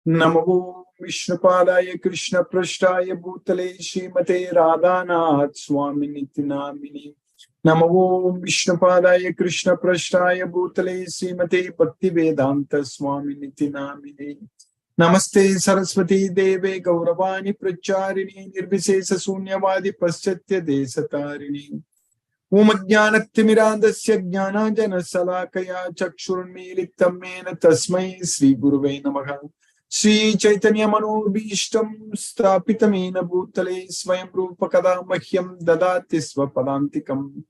Namo Vishnupadaya Krishna Prashtaya Bhutale Srimate Radhanath Swami Nitinamini. Namo Vishnupadaya Krishna Prashtaya Bhutale Srimate Bhakti Vedanta Swami Nitinamini. Namaste Saraswati Deve Gauravani Pracharini Nirvisesa Sunyavadi Paschatya Desatarini. Om Jnanatimirandasya Jnananjana Salakaya Chakshurunmilitam Mena Tasmai Sri Guruve Namaha. Sri Chaitanya Manobhishtam Stapitamena Bhutale Swayam Rupa Kada Mahyam Dadati Swapadantikam.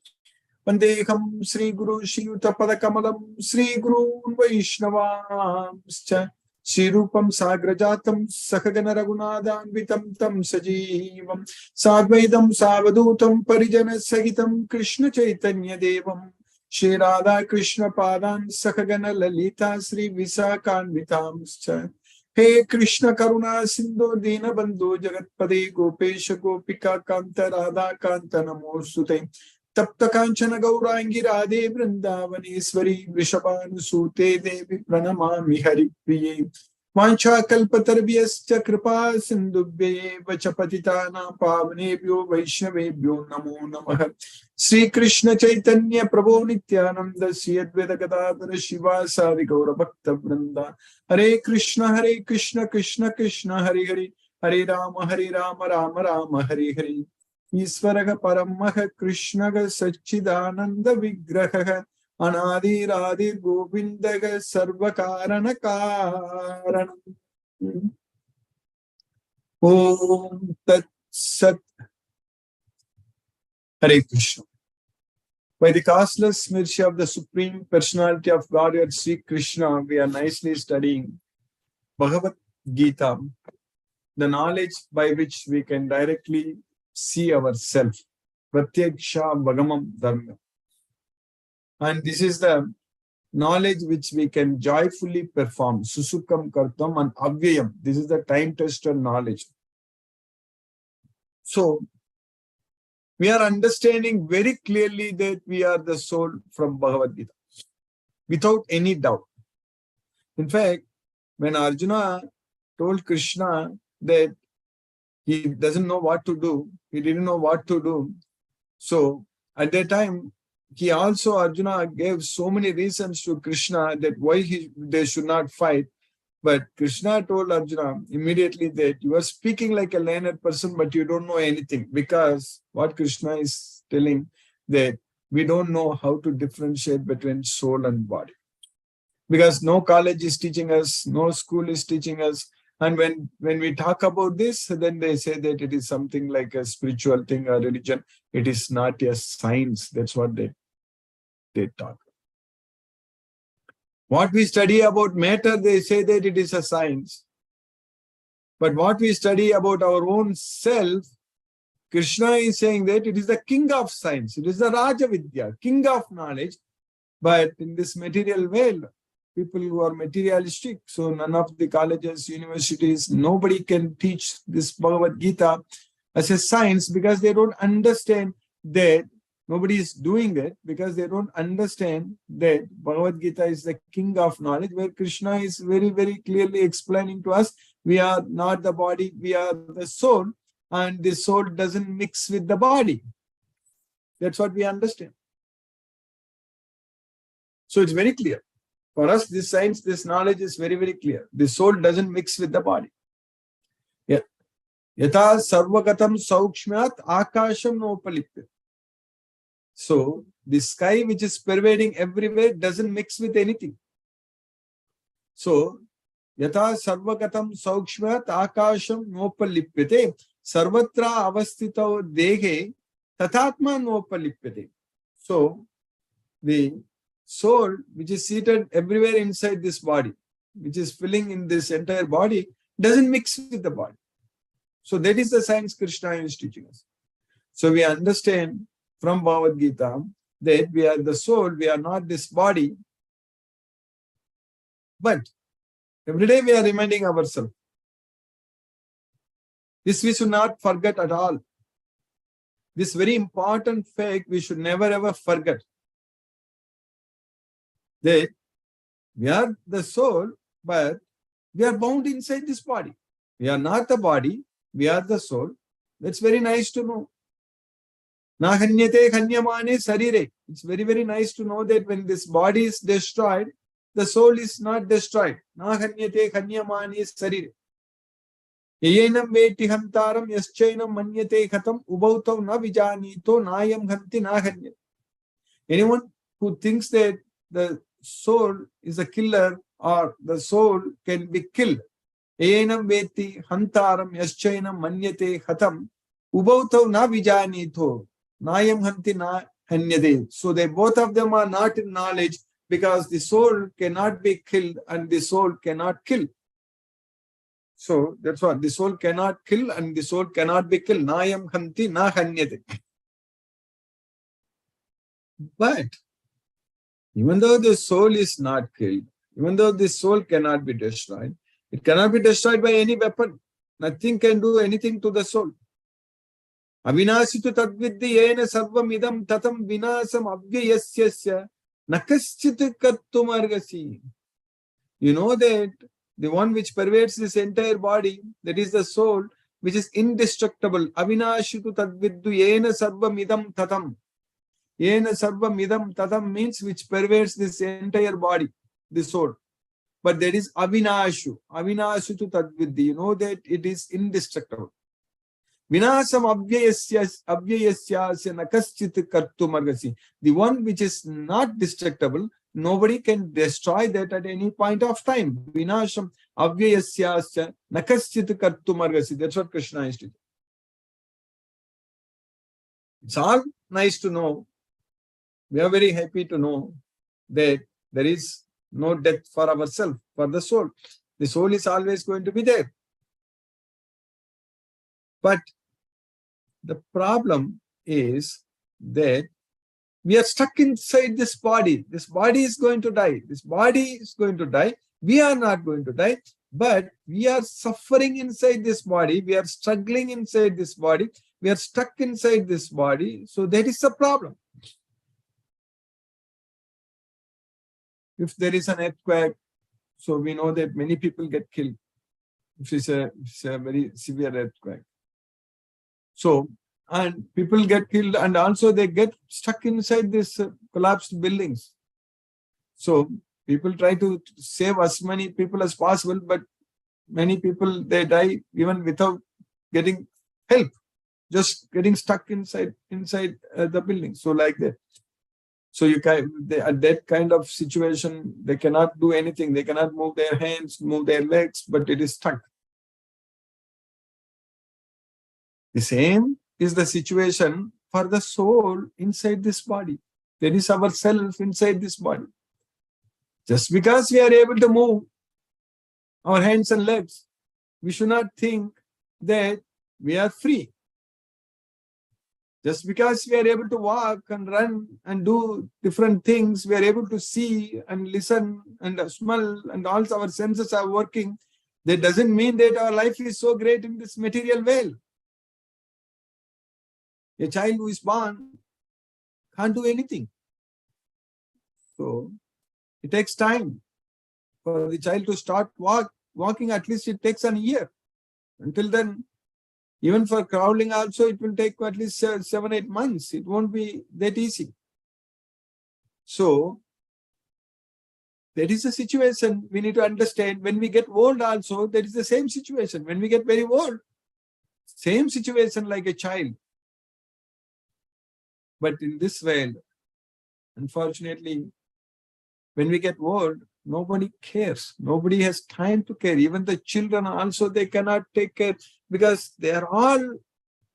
Vandeham Sri Guru Shiyuta Padakamalam Sri Guru Vaishnavamscha Sri Rupam Sagrajatam Sakagana Raghunadhanvitam Tam Sajeevam Sadvaidam Savadutam Parijana Sahitam Krishna Chaitanya Devam Shri Radha Krishna Padan Sakagana Lalita Sri Visakanvitamscha. He Krishna Karuna Sindhu Dina Bandhu Jagatpade Gopesha Gopika Kanta Radha Kanta Namostute Tapta Kanchana Gaurangi Radhe Vrindavaneshwari Vrishabhanusute Devi Pranamami Hari Priye Vancha Kalpatarvyascha Kripa Sindhubhye Vachapatitana Pavanebhyo Vaishnavebhyo Namo Namaha. Sri Krishna Chaitanya Prabhu Nityananda Sri Advaita Gadadhara Shiva Sari Gaura Bhakta Vrinda. Hare Krishna Krishna Krishna Hare Hare Hare Rama Rama Rama Hare Hare. Isvaraga Paramaha Krishnaga Sachidananda Vigraha Anadi Radhi Govindaga Sarvakarana Karanam. Om Tat Sat. Hare Krishna. By the causeless mercy of the Supreme Personality of Godhead Sri Krishna, we are nicely studying Bhagavad Gita, the knowledge by which we can directly see ourselves. Pratyaksha Bhagamam Dharma. And this is the knowledge which we can joyfully perform. Susukam Kartam and Avyayam. This is the time-tested knowledge. So, we are understanding very clearly that we are the soul from Bhagavad Gita, without any doubt. In fact, when Arjuna told Krishna that he doesn't know what to do, he didn't know what to do. So, at that time, Arjuna gave so many reasons to Krishna that why they should not fight. But Krishna told Arjuna immediately that you are speaking like a learned person, but you don't know anything. Because what Krishna is telling, that we don't know how to differentiate between soul and body. Because no college is teaching us, no school is teaching us. And when we talk about this, then they say that it is something like a spiritual thing or religion. It is not a science. That's what they talk. What we study about matter, they say that it is a science. But what we study about our own self, Krishna is saying that it is the king of science. It is the Raja Vidya, king of knowledge. But in this material world, people who are materialistic, so none of the colleges, universities, nobody can teach this Bhagavad Gita as a science because they don't understand that. Nobody is doing it because they don't understand that Bhagavad Gita is the king of knowledge, where Krishna is very, very clearly explaining to us, we are not the body, we are the soul, and the soul doesn't mix with the body. That's what we understand. So it's very clear. For us, this science, this knowledge is very, very clear. The soul doesn't mix with the body. Yeah. Yatha sarvagatam saukshmyat akasham nopalipyat. So, the sky which is pervading everywhere doesn't mix with anything. So, yatha sarvagatam saukshmat akasham nopalipyate sarvatra avastito dehe tathatma nopalipyate. So, the soul which is seated everywhere inside this body, which is filling in this entire body, doesn't mix with the body. So, that is the science Krishna is teaching us. So, we understand from Bhagavad Gita that we are the soul, we are not this body. But every day we are reminding ourselves. This we should not forget at all. This very important fact we should never ever forget. That we are the soul, but We are bound inside this body. We are not the body, we are the soul. That's very nice to know. Na hanyate hanyamane sarire. It's very, very nice to know that when this body is destroyed, the soul is not destroyed. Na hanyate hanyamane sarire. Yeyenam veti hantaram yaschainam manyate khatam ubautav na vijanito nayam hanti na hanyate. Anyone who thinks that the soul is a killer or the soul can be killed. Yeyenam veti hantaram yaschainam manyate khatam ubautav na vijanito nayam hanti na hanyate. So they both of them are not in knowledge, because the soul cannot be killed and the soul cannot kill. So that's what the soul cannot kill and the soul cannot be killed. Nayam hanti na hanyate. But even though the soul is not killed, even though the soul cannot be destroyed, it cannot be destroyed by any weapon. Nothing can do anything to the soul. Avinasitu tadviddi yena sarvam idam tatam vinasam abhyayasyasya nakaschit kattumargasi. You know that the one which pervades this entire body, that is the soul, which is indestructible. Avinashitu tadviddu yena sarvam idam tatam. Yena sarvam idam tatam means which pervades this entire body, the soul. But that is avinashu. Avinashitu tadviddi. You know that it is indestructible. Vinasam abhyayasyasya nakaschit kartumargasi. The one which is not destructible, nobody can destroy that at any point of time. Vinasam abhyayasyasya nakaschit kartumargasi. That's what Krishna is to do. It's all nice to know. We are very happy to know that there is no death for ourselves, for the soul. The soul is always going to be there. But the problem is that we are stuck inside this body. This body is going to die. This body is going to die. We are not going to die, but we are suffering inside this body. We are struggling inside this body. We are stuck inside this body. So that is the problem. If there is an earthquake, so we know that many people get killed. If it's a very severe earthquake. So, and people get killed, and also they get stuck inside this collapsed buildings. So people try to save as many people as possible, but many people, they die even without getting help, just getting stuck inside the building. So like that. So you can, at that kind of situation, they cannot do anything. They cannot move their hands, move their legs, but it is stuck. The same is the situation for the soul inside this body. There is our self inside this body. Just because we are able to move our hands and legs, we should not think that we are free. Just because we are able to walk and run and do different things, we are able to see and listen and smell, and all our senses are working, that doesn't mean that our life is so great in this material world. A child who is born can't do anything. So it takes time for the child to start walking. At least it takes an year. Until then, even for crawling also, it will take at least 7-8 months. It won't be that easy. So that is the situation we need to understand. When we get old also, that is the same situation. When we get very old, same situation like a child. But in this world, unfortunately, when we get old, nobody cares. Nobody has time to care. Even the children also, they cannot take care, because they are all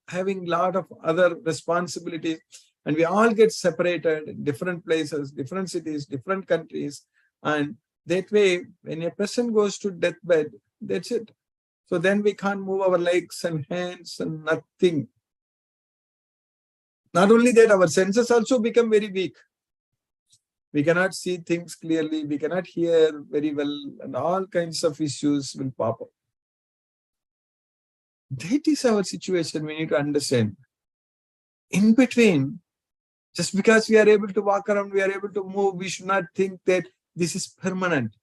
having a lot of other responsibilities, and we all get separated in different places, different cities, different countries. And that way, when a person goes to deathbed, that's it. So then we can't move our legs and hands and nothing. Not only that, our senses also become very weak. We cannot see things clearly, we cannot hear very well, and all kinds of issues will pop up. That is our situation we need to understand. In between, just because we are able to walk around, we are able to move, we should not think that this is permanent.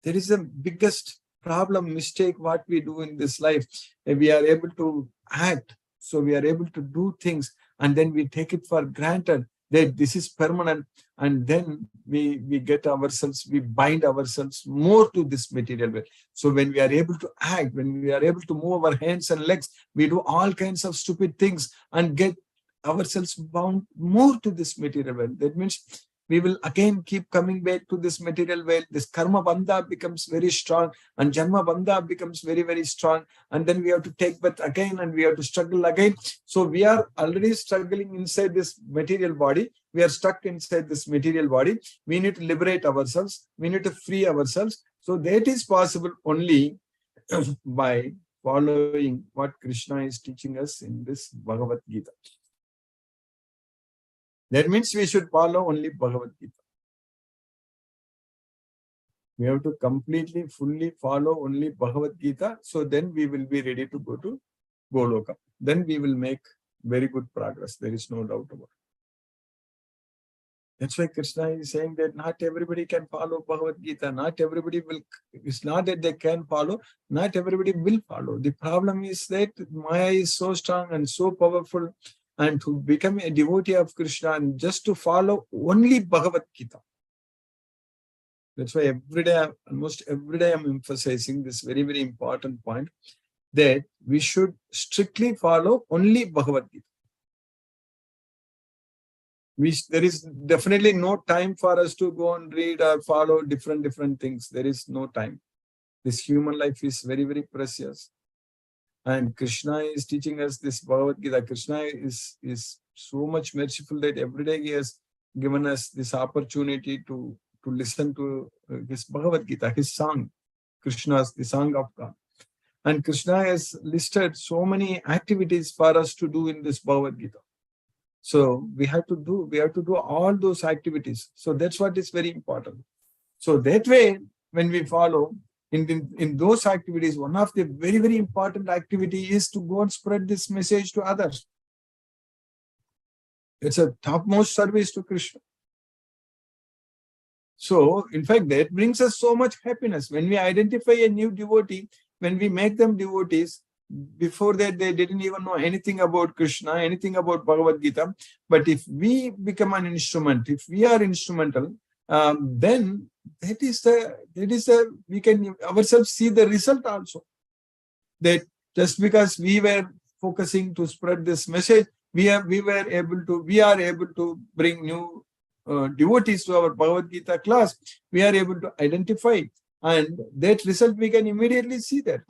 That is the biggest problem, mistake, what we do in this life, we are able to act. So we are able to do things, and then we take it for granted that this is permanent, and then we get ourselves, we bind ourselves more to this material world. So when we are able to act, when we are able to move our hands and legs, we do all kinds of stupid things and get ourselves bound more to this material world. That means we will again keep coming back to this material world. This karma bandha becomes very strong, and janma bandha becomes very, very strong. And then we have to take birth again, and we have to struggle again. So we are already struggling inside this material body. We are stuck inside this material body. We need to liberate ourselves. We need to free ourselves. So that is possible only by following what Krishna is teaching us in this Bhagavad Gita. That means we should follow only Bhagavad Gita. We have to completely, fully follow only Bhagavad Gita. So then we will be ready to go to Goloka. Then we will make very good progress. There is no doubt about it. That's why Krishna is saying that not everybody can follow Bhagavad Gita. Not everybody will. It's not that they can follow. Not everybody will follow. The problem is that Maya is so strong and so powerful. And to become a devotee of Krishna and just to follow only Bhagavad Gita. That's why every day, almost every day, I'm emphasizing this very, very important point, that we should strictly follow only Bhagavad Gita. There is definitely no time for us to go and read or follow different things. There is no time. This human life is very, very precious. And Krishna is teaching us this Bhagavad Gita. Krishna is so much merciful that every day he has given us this opportunity to listen to his Bhagavad Gita, his song, Krishna's, the song of God. And Krishna has listed so many activities for us to do in this Bhagavad Gita. So we have to do all those activities. So that's what is very important. So that way, when we follow in those activities, one of the very, very important activity is to go and spread this message to others. It's a topmost service to Krishna. So, in fact, that brings us so much happiness. When we identify a new devotee, when we make them devotees, before that they didn't even know anything about Krishna, anything about Bhagavad Gita. But if we become an instrument, if we are instrumental, then we can ourselves see the result also. That just because we were focusing to spread this message, we are able to bring new devotees to our Bhagavad Gita class. We are able to identify, and that result we can immediately see that.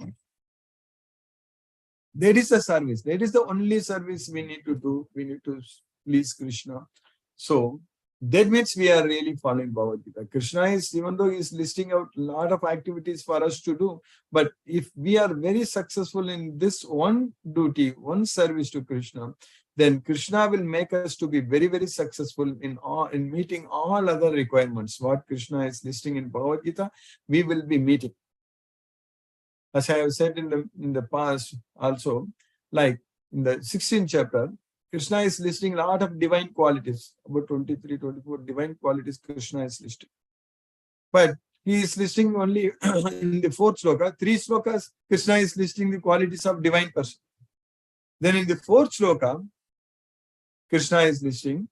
That is the service. That is the only service we need to do. We need to please Krishna. So that means we are really following Bhagavad Gita. Krishna is, even though he is listing out a lot of activities for us to do, but if we are very successful in this one duty, one service to Krishna, then Krishna will make us to be very, very successful in meeting all other requirements. What Krishna is listing in Bhagavad Gita, we will be meeting. As I have said in the past also, like in the 16th chapter, Krishna is listing a lot of divine qualities, about 23, 24 divine qualities Krishna is listing. But he is listing only in the 4th sloka, 3 slokas, Krishna is listing the qualities of divine person. Then in the 4th sloka, Krishna is listing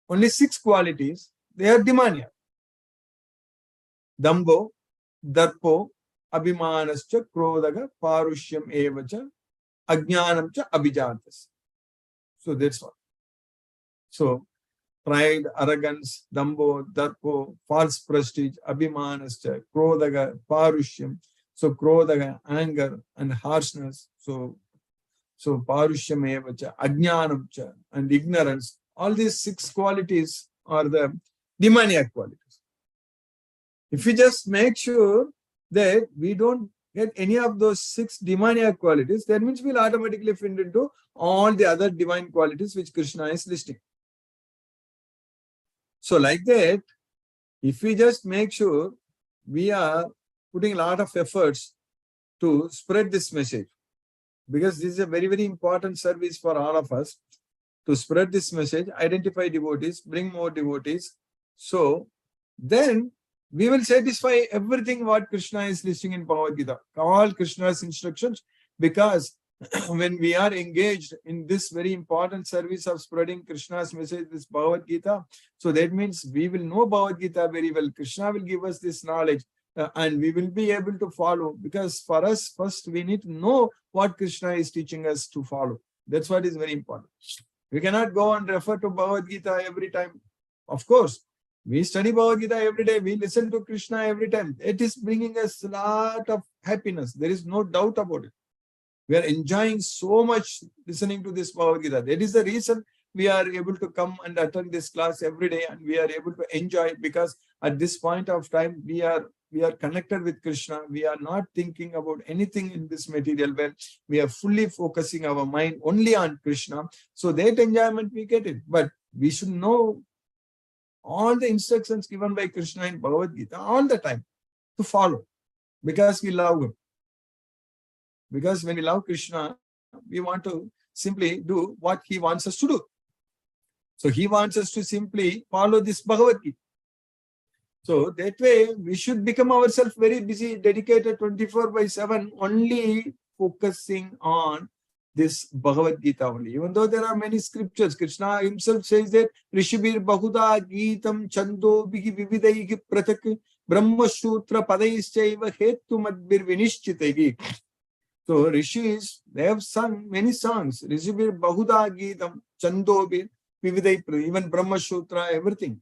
only 6 qualities, they are demoniac. Dambo, Darpo, Abhimanascha, Krodaga, Parushyam Evacha, Ajnanamcha, Abhijatas. So that's all. So pride, arrogance, Dambo, Darpo, false prestige, Abhimanascha, Krodaga, Parushyam. So Krodaga, anger and harshness. So Parushyam Evacha, Ajnanamcha, and ignorance. All these 6 qualities are the demoniac qualities. If we just make sure that we don't get any of those 6 demoniac qualities, that means we'll automatically fit into all the other divine qualities which Krishna is listing. So like that, if we just make sure we are putting a lot of efforts to spread this message, because this is a very, very important service for all of us, to spread this message, identify devotees, bring more devotees. So then we will satisfy everything what Krishna is listing in Bhagavad Gita, all Krishna's instructions, because when we are engaged in this very important service of spreading Krishna's message, this Bhagavad Gita, so that means we will know Bhagavad Gita very well. Krishna will give us this knowledge and we will be able to follow, because for us, first we need to know what Krishna is teaching us to follow. That's what is very important. We cannot go and refer to Bhagavad Gita every time. Of course, we study Bhagavad Gita every day. We listen to Krishna every time. It is bringing us a lot of happiness. There is no doubt about it. We are enjoying so much listening to this Bhagavad Gita. That is the reason we are able to come and attend this class every day, and we are able to enjoy it, because at this point of time, we are connected with Krishna. We are not thinking about anything in this material world. We are fully focusing our mind only on Krishna. So that enjoyment we get it. But we should know all the instructions given by Krishna in Bhagavad Gita all the time to follow, because we love him. Because when we love Krishna, we want to simply do what he wants us to do. So he wants us to simply follow this Bhagavad Gita. So that way, we should become ourselves very busy, dedicated 24/7, only focusing on this Bhagavad Gita only. Even though there are many scriptures, Krishna himself says that Rishibir Bahuda Gitam Chando Bihi Vividaihi Pratak Brahma Sutra Padayischaiva Hetu Madbir Vinishchitaihi. So Rishis, they have sung many songs. Rishibir Bahuda Gitam Chando Bir Vividai, even Brahma Sutra, everything.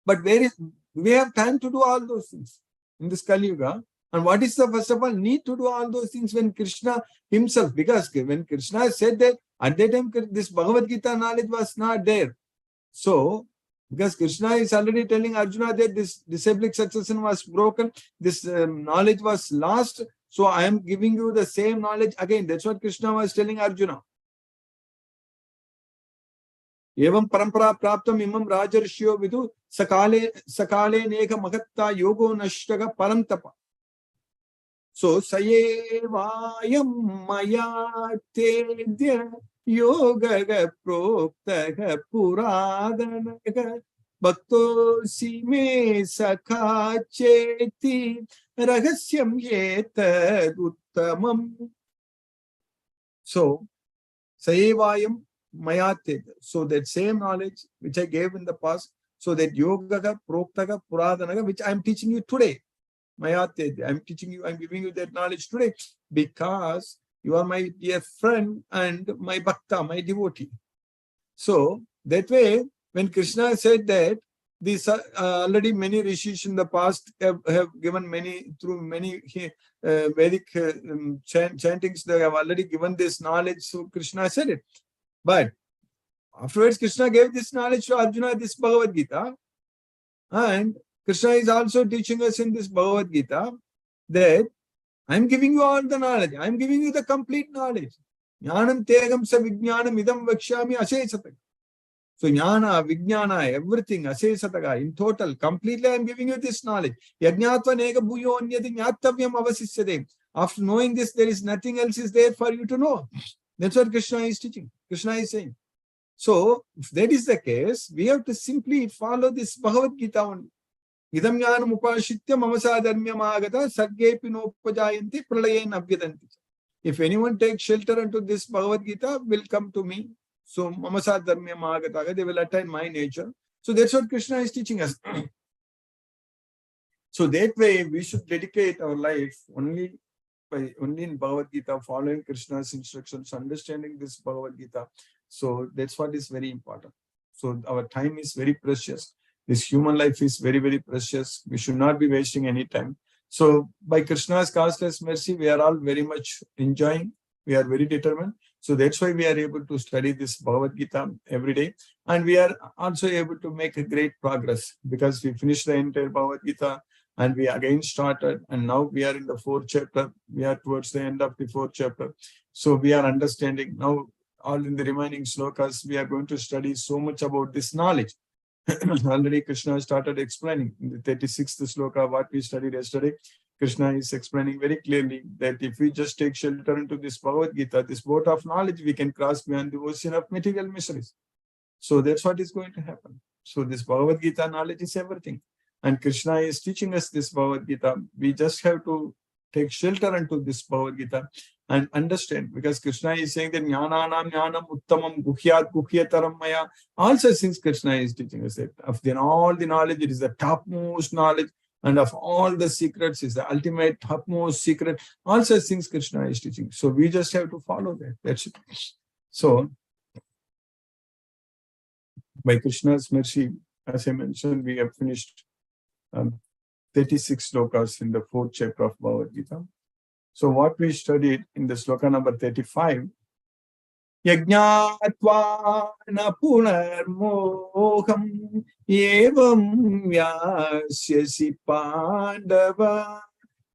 But we have time to do all those things in this Kali Yuga. And what is the first of all need to do all those things when Krishna himself, because when Krishna said that at that time this Bhagavad Gita knowledge was not there. So because Krishna is already telling Arjuna that this disabling succession was broken, this knowledge was lost. So I am giving you the same knowledge again. That's what Krishna was telling Arjuna. Evam parampara praptam imam rajarshyo vidu sakale neka magatta yogo nashtaga parantapa. So sayevayam maya tedya yogaga proktaga puradanaga bhakto sime sakhacheti rahasyam yetad uttamam. So sayevayam Mayate. So that same knowledge which I gave in the past, so that yogaga, proktaga, puradanaga, which I am teaching you today. Mayate, I am teaching you, I am giving you that knowledge today, because you are my dear friend and my bhakta, my devotee. So that way, when Krishna said that, these are already many rishis in the past have given many, through many Vedic chantings, they have already given this knowledge. So Krishna said it. But afterwards, Krishna gave this knowledge to Arjuna, this Bhagavad Gita. And Krishna is also teaching us in this Bhagavad Gita that I am giving you all the knowledge. I am giving you the complete knowledge. Jnanam tegam sa vijnanam idam vakshami asesataga. So jnana, vijnana, everything, asesataga, in total, completely I am giving you this knowledge. Yajnatva nega bhuyo anyati jnatavyam avasisyate. After knowing this, there is nothing else is there for you to know. That's what Krishna is teaching. Krishna is saying. So, if that is the case, we have to simply follow this Bhagavad Gita only. Idam jnanam upashitya mamasa dharmyam agata sargepi nopajayanti pralayen abhyadanti. If anyone takes shelter into this Bhagavad Gita, will come to me. So, mamasa dharmyam agata, they will attain my nature. So, that's what Krishna is teaching us. So, that way, we should dedicate our life only in Bhagavad Gita, following Krishna's instructions, understanding this Bhagavad Gita. So that's what is very important. So our time is very precious. This human life is very, very precious. We should not be wasting any time. So by Krishna's causeless mercy, we are all very much enjoying. We are very determined. So that's why we are able to study this Bhagavad Gita every day. And we are also able to make a great progress, because we finished the entire Bhagavad Gita and we again started, and now we are in the 4th chapter. We are towards the end of the 4th chapter. So we are understanding now. All in the remaining slokas, we are going to study so much about this knowledge. Already Krishna started explaining in the 36th sloka what we studied yesterday. Krishna is explaining very clearly that if we just take shelter into this Bhagavad Gita, this boat of knowledge, we can cross beyond the ocean of material miseries. So that's what is going to happen. So this Bhagavad Gita knowledge is everything. And Krishna is teaching us this Bhagavad Gita. We just have to take shelter into this Bhagavad Gita and understand, because Krishna is saying that jnananam jnanam uttamam guhyat guhyataram maya. All such things Krishna is teaching us that of all the knowledge, it is the topmost knowledge, and of all the secrets is the ultimate topmost secret. All such things Krishna is teaching. So we just have to follow that. That's it. So by Krishna's mercy, as I mentioned, we have finished 36 slokas in the 4th chapter of Bhagavad Gita. So what we studied in the sloka number 35, Yajñātvā na punarmoham evam vyasyasi pandava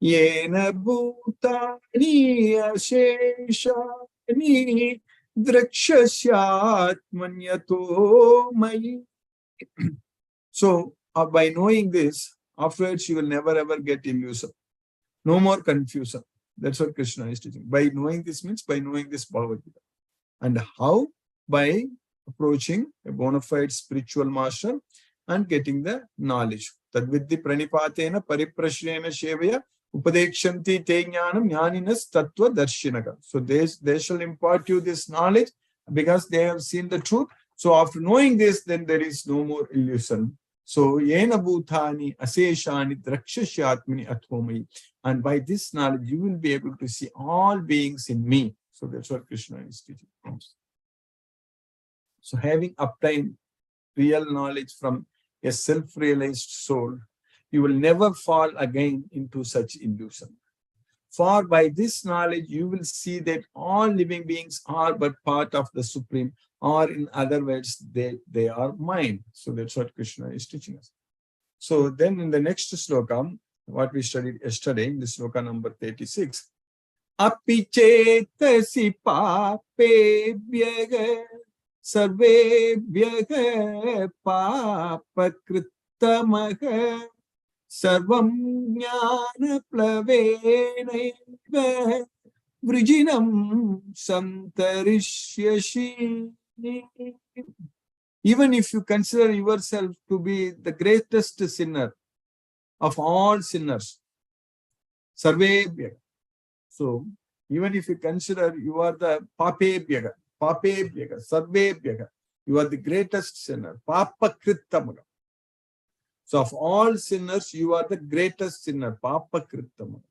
yena bhutani asheshani drakshasyaatmanyato mayi. So by knowing this, afterwards you will never ever get illusion. No more confusion. That's what Krishna is teaching. By knowing this means by knowing this Bhagavad Gita. And how? By approaching a bona fide spiritual master and getting the knowledge. Tadvidhi pranipatena pariprashrena shevaya upadekshanti te jnanam jnaninas tattva darshinaga. So they shall impart you this knowledge because they have seen the truth. So after knowing this, then there is no more illusion. So yena bhutani aseshani drakshashyatmani athomai. And by this knowledge, you will be able to see all beings in me. So that's what Krishna is teaching. So having obtained real knowledge from a self-realized soul, you will never fall again into such illusion. For by this knowledge, you will see that all living beings are but part of the Supreme, or in other words, they are mine. So that's what Krishna is teaching us. So then in the next sloka, what we studied yesterday, in the sloka number 36, Api chetasi papebhyaga sarvebhyaga papakritamaha sarvam jnana plavenaiva vrijinam santarishyasi. Even if you consider yourself to be the greatest sinner of all sinners, sarvebhyaga. So even if you consider you are the papebhyaga, sarvebhyaga, you are the greatest sinner, papakritamaga. So of all sinners, you are the greatest sinner, papakritamaga.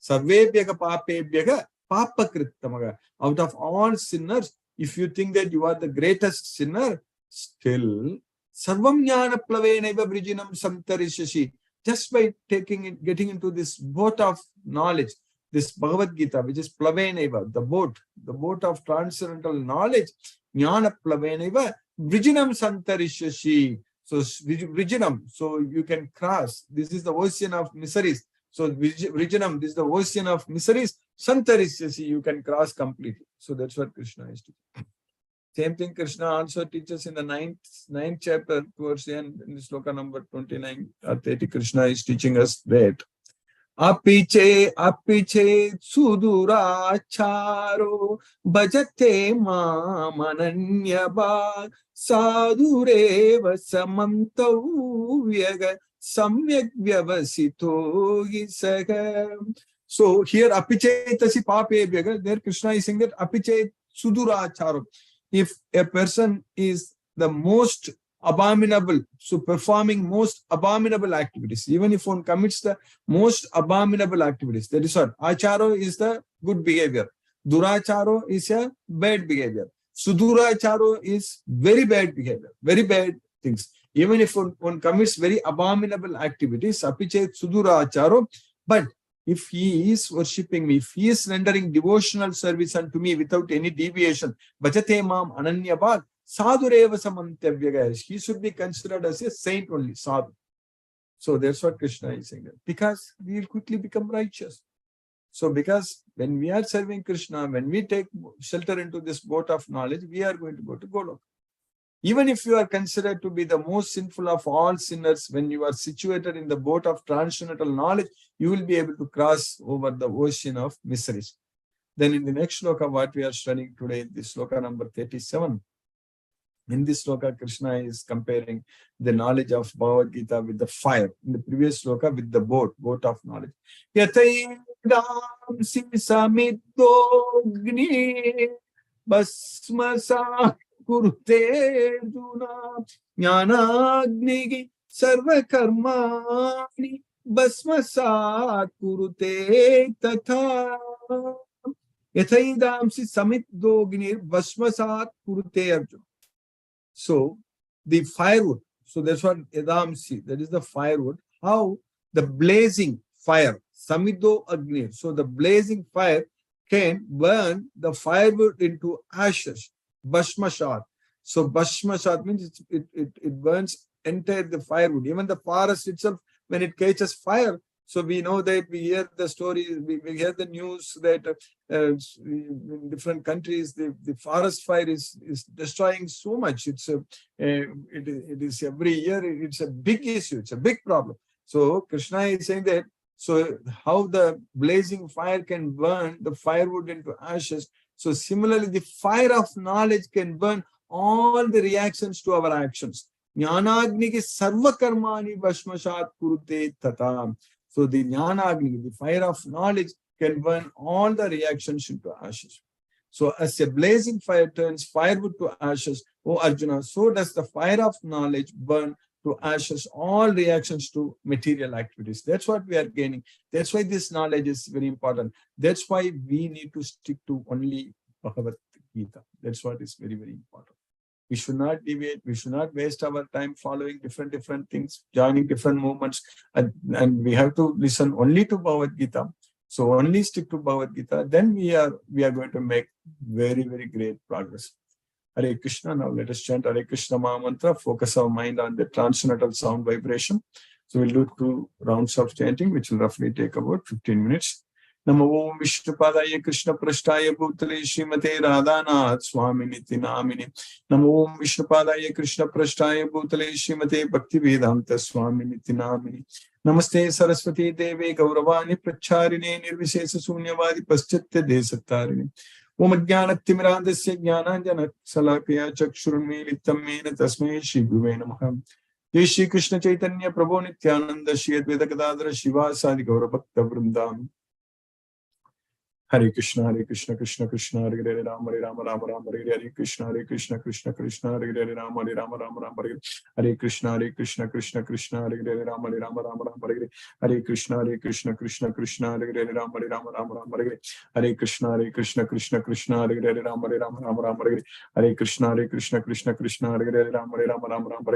Sarvebhyaga papebhyaga papakritamaga. Out of all sinners, if you think that you are the greatest sinner, still sarvam jnana plavenaiva vrijinam samtarishyasi. Just by getting into this boat of knowledge, this Bhagavad Gita, which is plavenaiva, the boat of transcendental knowledge, jnana plavenaiva vrijinam santarishyasi. So vrijinam, so you can cross. This is the ocean of miseries. So vrijinam, this is the ocean of miseries. Santarishyasi, you can cross completely. So that's what Krishna is teaching. Same thing Krishna also teaches in the ninth chapter towards the end, in the sloka number 29 or 30. Krishna is teaching us that Apiche suduracharo bhajate mamananyabha sadureva samantau vyaga samyak vyavasito gisaga. So here apiche tasi pape vyaga, there Krishna is saying that apiche suduracharo. If a person is the most abominable, so performing most abominable activities, even if one commits the most abominable activities, that is what acharo is the good behavior, duracharo is a bad behavior, suduracharo is very bad behavior, very bad things. Even if one commits very abominable activities, apiche suduracharo, but if he is worshipping me, if he is rendering devotional service unto me without any deviation, bhajate mam ananyabhag sadhureva samantavyaga, he should be considered as a saint only, sadhu. So that's what Krishna is saying, because we will quickly become righteous. So because when we are serving Krishna, when we take shelter into this boat of knowledge, we are going to go to Golok. Even if you are considered to be the most sinful of all sinners, when you are situated in the boat of transcendental knowledge, you will be able to cross over the ocean of miseries. Then in the next sloka, what we are studying today, this sloka number 37, In this sloka, Krishna is comparing the knowledge of Bhagavad Gita with the fire. In the previous sloka, with the boat of knowledge. Yataidamsi samidogni basmasa kurute duna jnanagnigi sarva karmani basmasat kurute tatha. Yathaidamsi samidogni basmasat kurute arjuna. So the firewood, so that's what Yadamsi, that is the firewood, how the blazing fire, Samido Agni, so the blazing fire can burn the firewood into ashes, Bashmashat. So Bashmashat means it burns entire the firewood. Even the forest itself, when it catches fire, so we know that we hear the story, we hear the news that in different countries, the forest fire is destroying so much. It is every year, it's a big issue, it's a big problem. So Krishna is saying that, so how the blazing fire can burn the firewood into ashes. So similarly, the fire of knowledge can burn all the reactions to our actions. Jnanagni ki sarva karmani bhasmashat kurute tata. So the Jnana-agni, the fire of knowledge, can burn all the reactions into ashes. So as a blazing fire turns firewood to ashes, O Arjuna, so does the fire of knowledge burn to ashes all reactions to material activities. That's what we are gaining. That's why this knowledge is very important. That's why we need to stick to only Bhagavad Gita. That's what is very, very important. We should not deviate. We should not waste our time following different things, joining different movements, and we have to listen only to Bhagavad Gita. So only stick to Bhagavad Gita. Then we are going to make very, very great progress. Hare Krishna. Now let us chant Hare Krishna Maha Mantra. Focus our mind on the transcendental sound vibration. So we'll do 2 rounds of chanting, which will roughly take about 15 minutes. Namo Om Vishnupadaya Krishna Prashtaya Bhutale Srimate Radhanath Swaminiti Namini. Namo Om Vishnupadaya Krishna Prashtaya Bhutale Srimate Bhakti Vedanta Swaminiti Namini. Namaste Saraswati Deve Gauravani Pracharine Nirvishesa Sunyavadi Paschatya Desatarini. Om Jnanatimirandasya Jnananjana Salakaya Chakshurunmilitam Mena Tasmai Shri Guruve Namaha. Jai Shri Krishna Chaitanya Prabhu Nityananda Shri Advaita Gadadhara Shiva Sadi Gaura Bhakta Vrindam. Hare Krishna, Krishna Krishna, Hare Hare, Rama Rama, Rama Rama, Hare Krishna, Krishna Krishna, Hare Hare, Rama Rama, Rama Rama, Hare Krishna, Krishna Krishna, Hare Hare, Rama Rama, Rama Rama, Hare Krishna, Krishna Krishna, Hare Hare, Rama Rama, Rama Rama, Hare Krishna, Krishna, Hare Hare, Rama Rama, Rama Rama, Hare Krishna, Krishna, Hare Hare, Rama Rama, Rama Rama,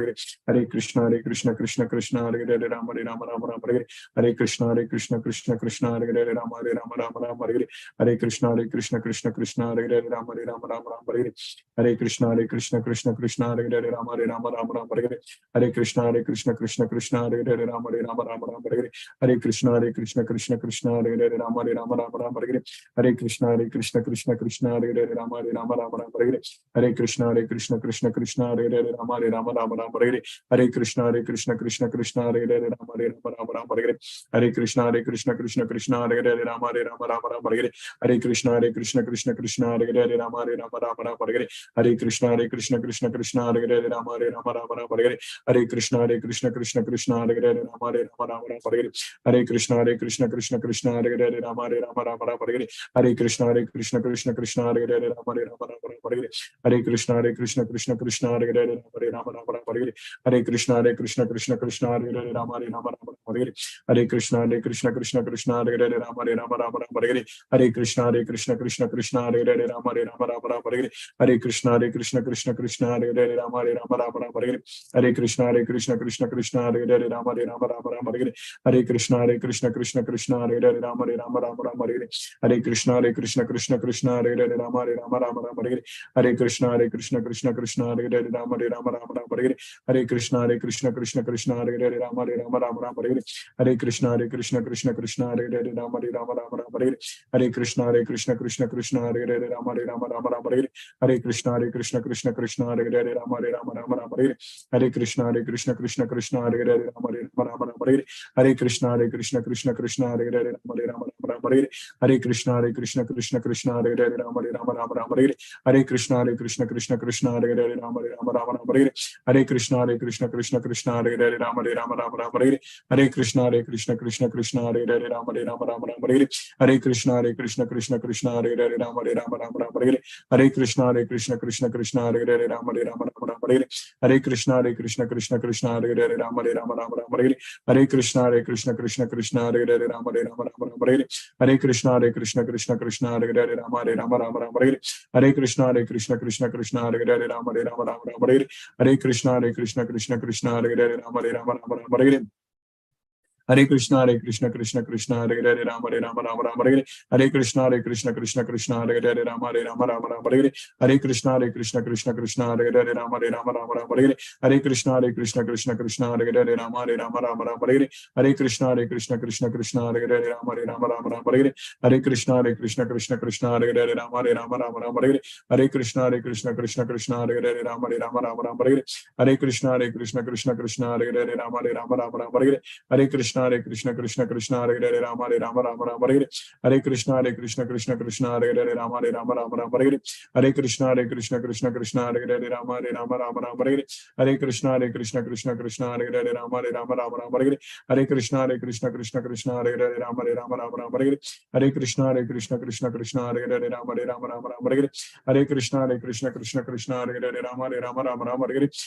Hare Krishna, Krishna, Hare Hare, Rama Rama, Rama Rama, Hare Krishna, Krishna, Hare Hare, Rama Rama, Rama, Hare Krishna, Krishna, Hare Hare, Rama Rama, Hare Hare Krishna, Krishna, Hare Hare, Rama Rama, Hare Krishna, Krishna, Hare Hare, Rama Rama, Hare Krishna, Krishna, Hare Hare, Rama Rama, Hare Krishna, Krishna, Hare Hare, Rama Rama, Hare Krishna, Krishna, Hare Hare, Rama Rama, Hare Krishna, Krishna, Hare Hare, Rama Rama, Hare Krishna, Krishna, Hare Hare, Rama Rama, Hare Krishna, Krishna, Hare Hare, Rama Rama, Hare Krishna, Krishna, Hare Hare, Rama Rama, Hare Krishna, Krishna, Hare Hare, Rama Rama, Hare Krishna, Krishna, Hare Hare, Rama Rama, Hare Krishna, Krishna, Hare Hare, Rama Rama, Hare Krishna, Krishna, Hare Hare, Rama Rama, Hare Krishna, Krishna, Hare Hare, Rama Rama, Hare Krishna, Krishna, Hare Hare, Rama Rama, Hare Krishna, Krishna, Hare Hare, Rama Rama, Hare Krishna, Krishna, Hare Hare, Rama Rama, Hare Krishna, Krishna, Hare Hare, Rama Rama, Hare Krishna, Krishna, Hare Hare, Rama Rama, Hare Krishna, Krishna, Hare Hare, Rama Rama, Hare Krishna, Krishna, Hare Hare, Rama Rama, Hare Krishna, Krishna, Hare Hare, Rama Rama, Hare Krishna, Krishna, Hare Hare, Rama Rama, Hare Krishna, Krishna, Hare Hare, Rama Rama, Hare Krishna, Krishna, Hare Hare, Rama Rama, Hare Krishna, Krishna, Hare Hare, Rama Rama, Hare Krishna, Krishna, Hare Hare, Rama Rama, Rama Hare Hare Krishna Krishna Krishna Hare Hare Rama Rama Rama Hare Krishna Krishna Krishna Hare Hare Rama Rama Rama Hare Krishna Krishna Krishna Hare Hare Rama Rama Rama Hare Krishna Krishna Krishna Hare Hare Rama Rama Rama Hare Krishna Krishna Krishna Hare Hare Rama Rama Rama Hare Krishna Krishna Krishna Hare Hare Rama Rama Rama Hare Krishna Krishna Krishna Hare Hare Rama Rama Rama Hare Krishna Krishna Krishna Hare Hare Rama Rama Rama Hare Krishna Krishna Krishna Hare Hare Rama Rama Rama Hare Krishna Krishna Krishna Hare Hare Rama Rama Rama Hare Krishna Krishna Krishna Hare Hare Rama Rama Rama Hare Krishna Krishna Krishna Hare Hare Rama Rama Hare Hare Krishna Krishna Krishna Hare Hare Rama Rama Hare Krishna Krishna Krishna Hare Hare Rama Rama Hare Krishna Krishna Krishna Hare Hare Rama Rama Hare Krishna Krishna Krishna Hare Hare Rama Rama Hare Krishna Krishna Krishna Hare Hare Rama Rama Hare Krishna Krishna Krishna Hare Hare Rama Rama Hare Krishna Krishna Krishna Hare Hare Rama Hare Krishna Krishna Krishna Hare Hare Rama Rama Hare Krishna Krishna Krishna Hare Hare Rama Rama Hare Krishna Krishna Krishna Hare Hare Rama Rama Hare Krishna Krishna Krishna Hare Hare Rama Rama Hare Krishna Krishna Krishna Hare Hare Rama Rama Hare Krishna Krishna Krishna Hare Hare Rama Rama Hare Krishna Krishna Krishna Hare Hare Rama Rama Hare Krishna Krishna Krishna Hare Hare Rama Rama Hare Krishna Krishna Krishna Hare Hare Rama Rama Hare Krishna Krishna Krishna Hare Hare Rama Rama Hare Krishna Krishna Krishna Hare Hare Rama Rama Hare Krishna Krishna Krishna Hare Hare Rama Rama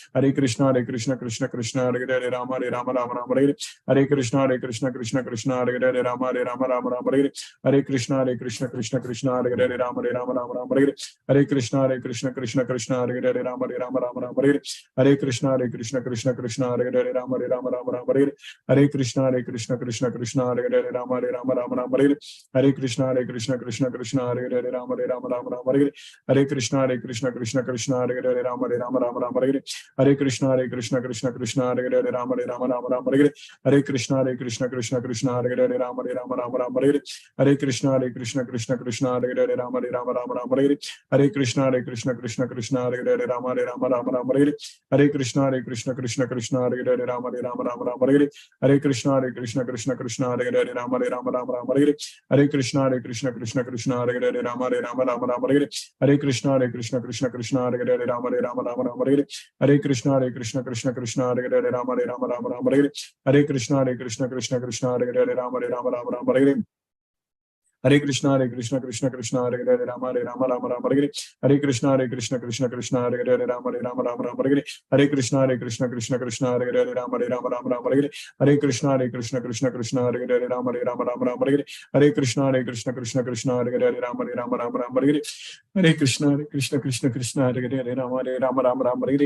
Hare Krishna Krishna Krishna Hare Hare Rama Rama Hare Krishna Krishna Krishna Hare Hare Rama Rama Hare Krishna Krishna Krishna Hare Hare Rama Rama Hare Krishna Krishna Krishna Hare Hare Rama Rama Hare Krishna Krishna Krishna Hare Hare Rama Rama Hare Krishna Krishna Krishna Hare Hare Rama Rama Hare Krishna Krishna Krishna Hare Hare Rama Rama Hare Krishna Krishna Krishna Hare Hare Rama Rama Hare Krishna Krishna Krishna Hare Hare Rama Rama Hare Krishna Krishna Krishna Hare Hare Rama Rama Hare Krishna Krishna Krishna Hare Hare Rama Rama Hare Krishna Krishna Krishna Hare Hare Rama Rama Hare Krishna Krishna Krishna Hare Hare Rama Rama Hare Krishna Krishna Krishna Hare Hare Rama Rama Hare Krishna Krishna Krishna Hare Hare Rama Rama Hare Krishna Krishna Krishna Hare Hare Rama Rama Hare Krishna Krishna Krishna Hare Hare Rama Rama Hare Krishna Krishna Krishna Hare Hare Rama Rama Hare Krishna Krishna Krishna Hare Hare Rama Rama Hare Krishna Krishna Krishna Hare Hare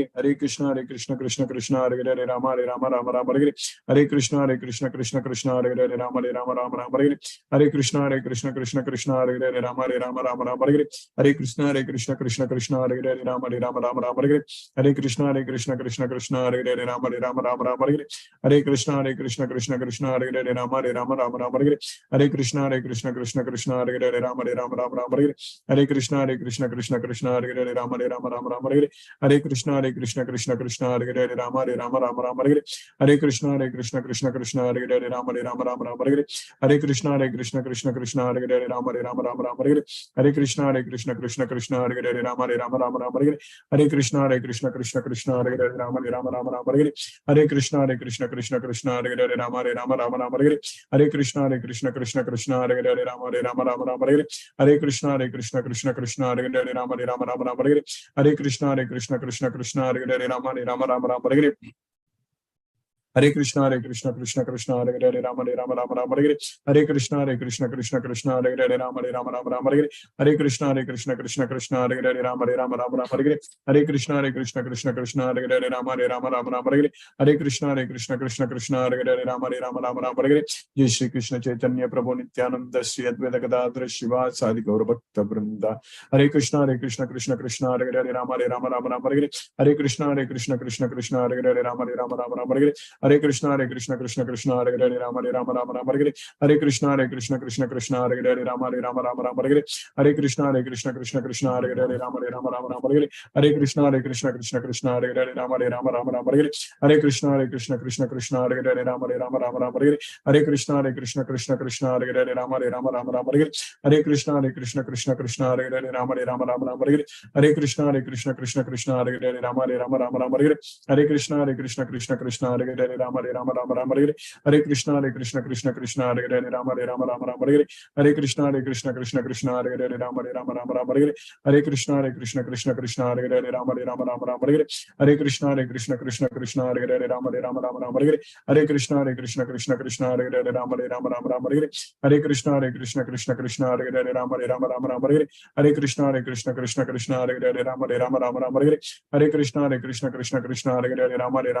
Rama Rama Hare Krishna Krishna Krishna Hare Hare Rama Rama Hare Krishna Krishna Krishna Hare Hare Rama Rama Hare Krishna Krishna Krishna Hare Hare Rama Rama Hare Krishna Krishna Krishna Hare Hare Rama Rama Hare Krishna Krishna Krishna Hare Hare Rama Rama Hare Krishna Krishna Krishna Hare Hare Rama Rama Hare Krishna Krishna Krishna Hare Hare Rama Rama Hare Krishna Krishna Krishna Hare Hare Rama Rama Hare Krishna Krishna Krishna Hare Hare Rama Rama Hare Krishna Krishna Krishna Hare Hare Rama Rama Hare Krishna Krishna Krishna Hare Hare Rama Rama Hare Krishna Krishna Krishna Hare Hare Rama Rama Hare Krishna Krishna Krishna Hare Hare Rama Rama Hare Krishna Krishna Krishna Hare Hare Rama Rama Hare Krishna Krishna Krishna Hare Hare Rama Rama Hare Krishna Krishna Krishna Hare Hare Rama Rama Hare Krishna Krishna Krishna Hare Hare Rama Rama Hare Krishna Krishna Krishna Hare Hare Rama Rama Hare Krishna Krishna Krishna Hare Hare Rama Rama Hare Krishna Krishna Krishna Hare Hare Rama Rama Hare Krishna Krishna Krishna Hare Hare Rama Rama Jai Shri Krishna Chaitanya Prabhu Nityananda Shri Advaita Gadadhara Shiva Sadi Gaura Bhakta Vrinda Hare Krishna Krishna Krishna Hare Hare Rama Rama Hare Krishna Krishna Krishna Hare Hare Rama Rama Hare Krishna Krishna Krishna Hare Hare Hare Rama Rama Rama Hare Hare Hare Krishna Krishna Krishna Hare Hare Hare Rama Rama Rama Hare Hare Hare Krishna Krishna Krishna Hare Hare Hare Rama Rama Rama Hare Hare Hare Krishna Krishna Krishna Hare Hare Rama Rama Rama Hare Hare Hare Krishna Krishna Krishna Hare Hare Rama Rama Rama Hare Hare Hare Krishna Krishna Krishna Hare Hare Rama Rama Rama Hare Hare Hare Krishna Krishna Krishna Hare Hare Rama Rama Rama Hare Hare Hare Krishna Krishna Krishna Hare Hare Rama Rama Rama Hare Hare Hare Krishna Krishna Krishna Hare Hare Rama Rama Hare Hare Hare Krishna Krishna Krishna Hare Hare Rama Rama Hare Hare Hare Krishna Krishna Krishna Hare Hare Rama Rama Hare Hare Hare Krishna Krishna Krishna Hare Hare Rama Rama Hare Hare Hare Krishna Krishna Krishna Hare Hare Rama Rama Hare Hare Hare Krishna Krishna Krishna Hare Hare Rama Rama Hare Hare Hare Krishna Krishna Krishna Hare Hare Rama Rama Hare Hare Hare Krishna Krishna Krishna Hare Hare Rama Rama Hare Hare Hare Krishna Krishna Krishna Hare Hare Rama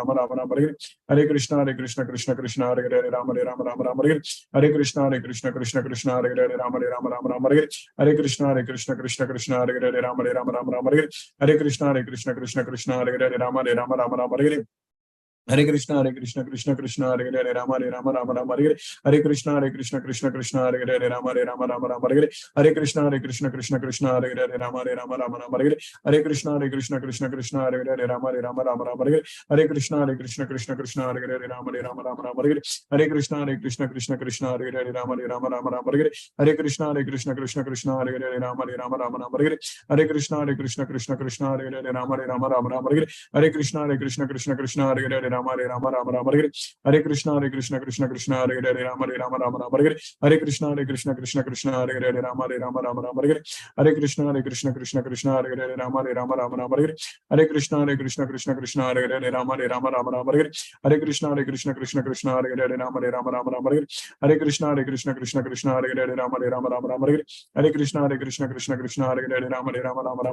Rama Hare Hare Hare Krishna Krishna Krishna Hare Hare Rama Rama Hare Hare Hare Krishna Krishna Krishna Hare Hare Rama Rama Hare Hare Hare Krishna Krishna Krishna Hare Hare Rama Rama Hare Hare Hare Krishna Krishna Krishna Hare Hare Rama Rama Hare Hare Hare Krishna Krishna Hare Hare Rama Rama Hare Hare Hare Krishna Krishna Krishna Hare Hare Rama Rama Hare Hare Hare Krishna Krishna Krishna Hare Hare Rama Rama Hare Hare Hare Krishna Krishna Krishna Hare Hare Rama Rama Hare Hare Hare Krishna Krishna Krishna Hare Hare Rama Rama Hare Hare Hare Krishna Krishna Krishna Hare Hare Rama Rama Hare Hare Hare Krishna Krishna Krishna Hare Hare Rama Rama Hare Hare Hare Krishna Krishna Krishna Hare Hare Rama Rama Hare Hare Hare Krishna Krishna Krishna Hare Hare Rama Rama Hare Hare Hare Krishna Krishna Krishna Hare Hare Rama Rama Hare Hare Hare Krishna Krishna Krishna Hare Hare Rama Rama Hare Hare Hare Krishna Krishna Krishna Hare Hare Rama Rama Hare Hare Hare Krishna Krishna Krishna Hare Hare Rama Rama Hare Hare Hare Krishna Krishna Krishna Hare Hare Rama Rama Hare Hare Hare Krishna Krishna Krishna Hare Hare Rama Rama Hare Hare Hare Krishna Krishna Krishna Hare Hare Rama Rama Hare Hare Hare Krishna Krishna Krishna Hare Hare Rama Rama Hare Hare Hare Krishna Krishna Krishna Hare Hare Rama Rama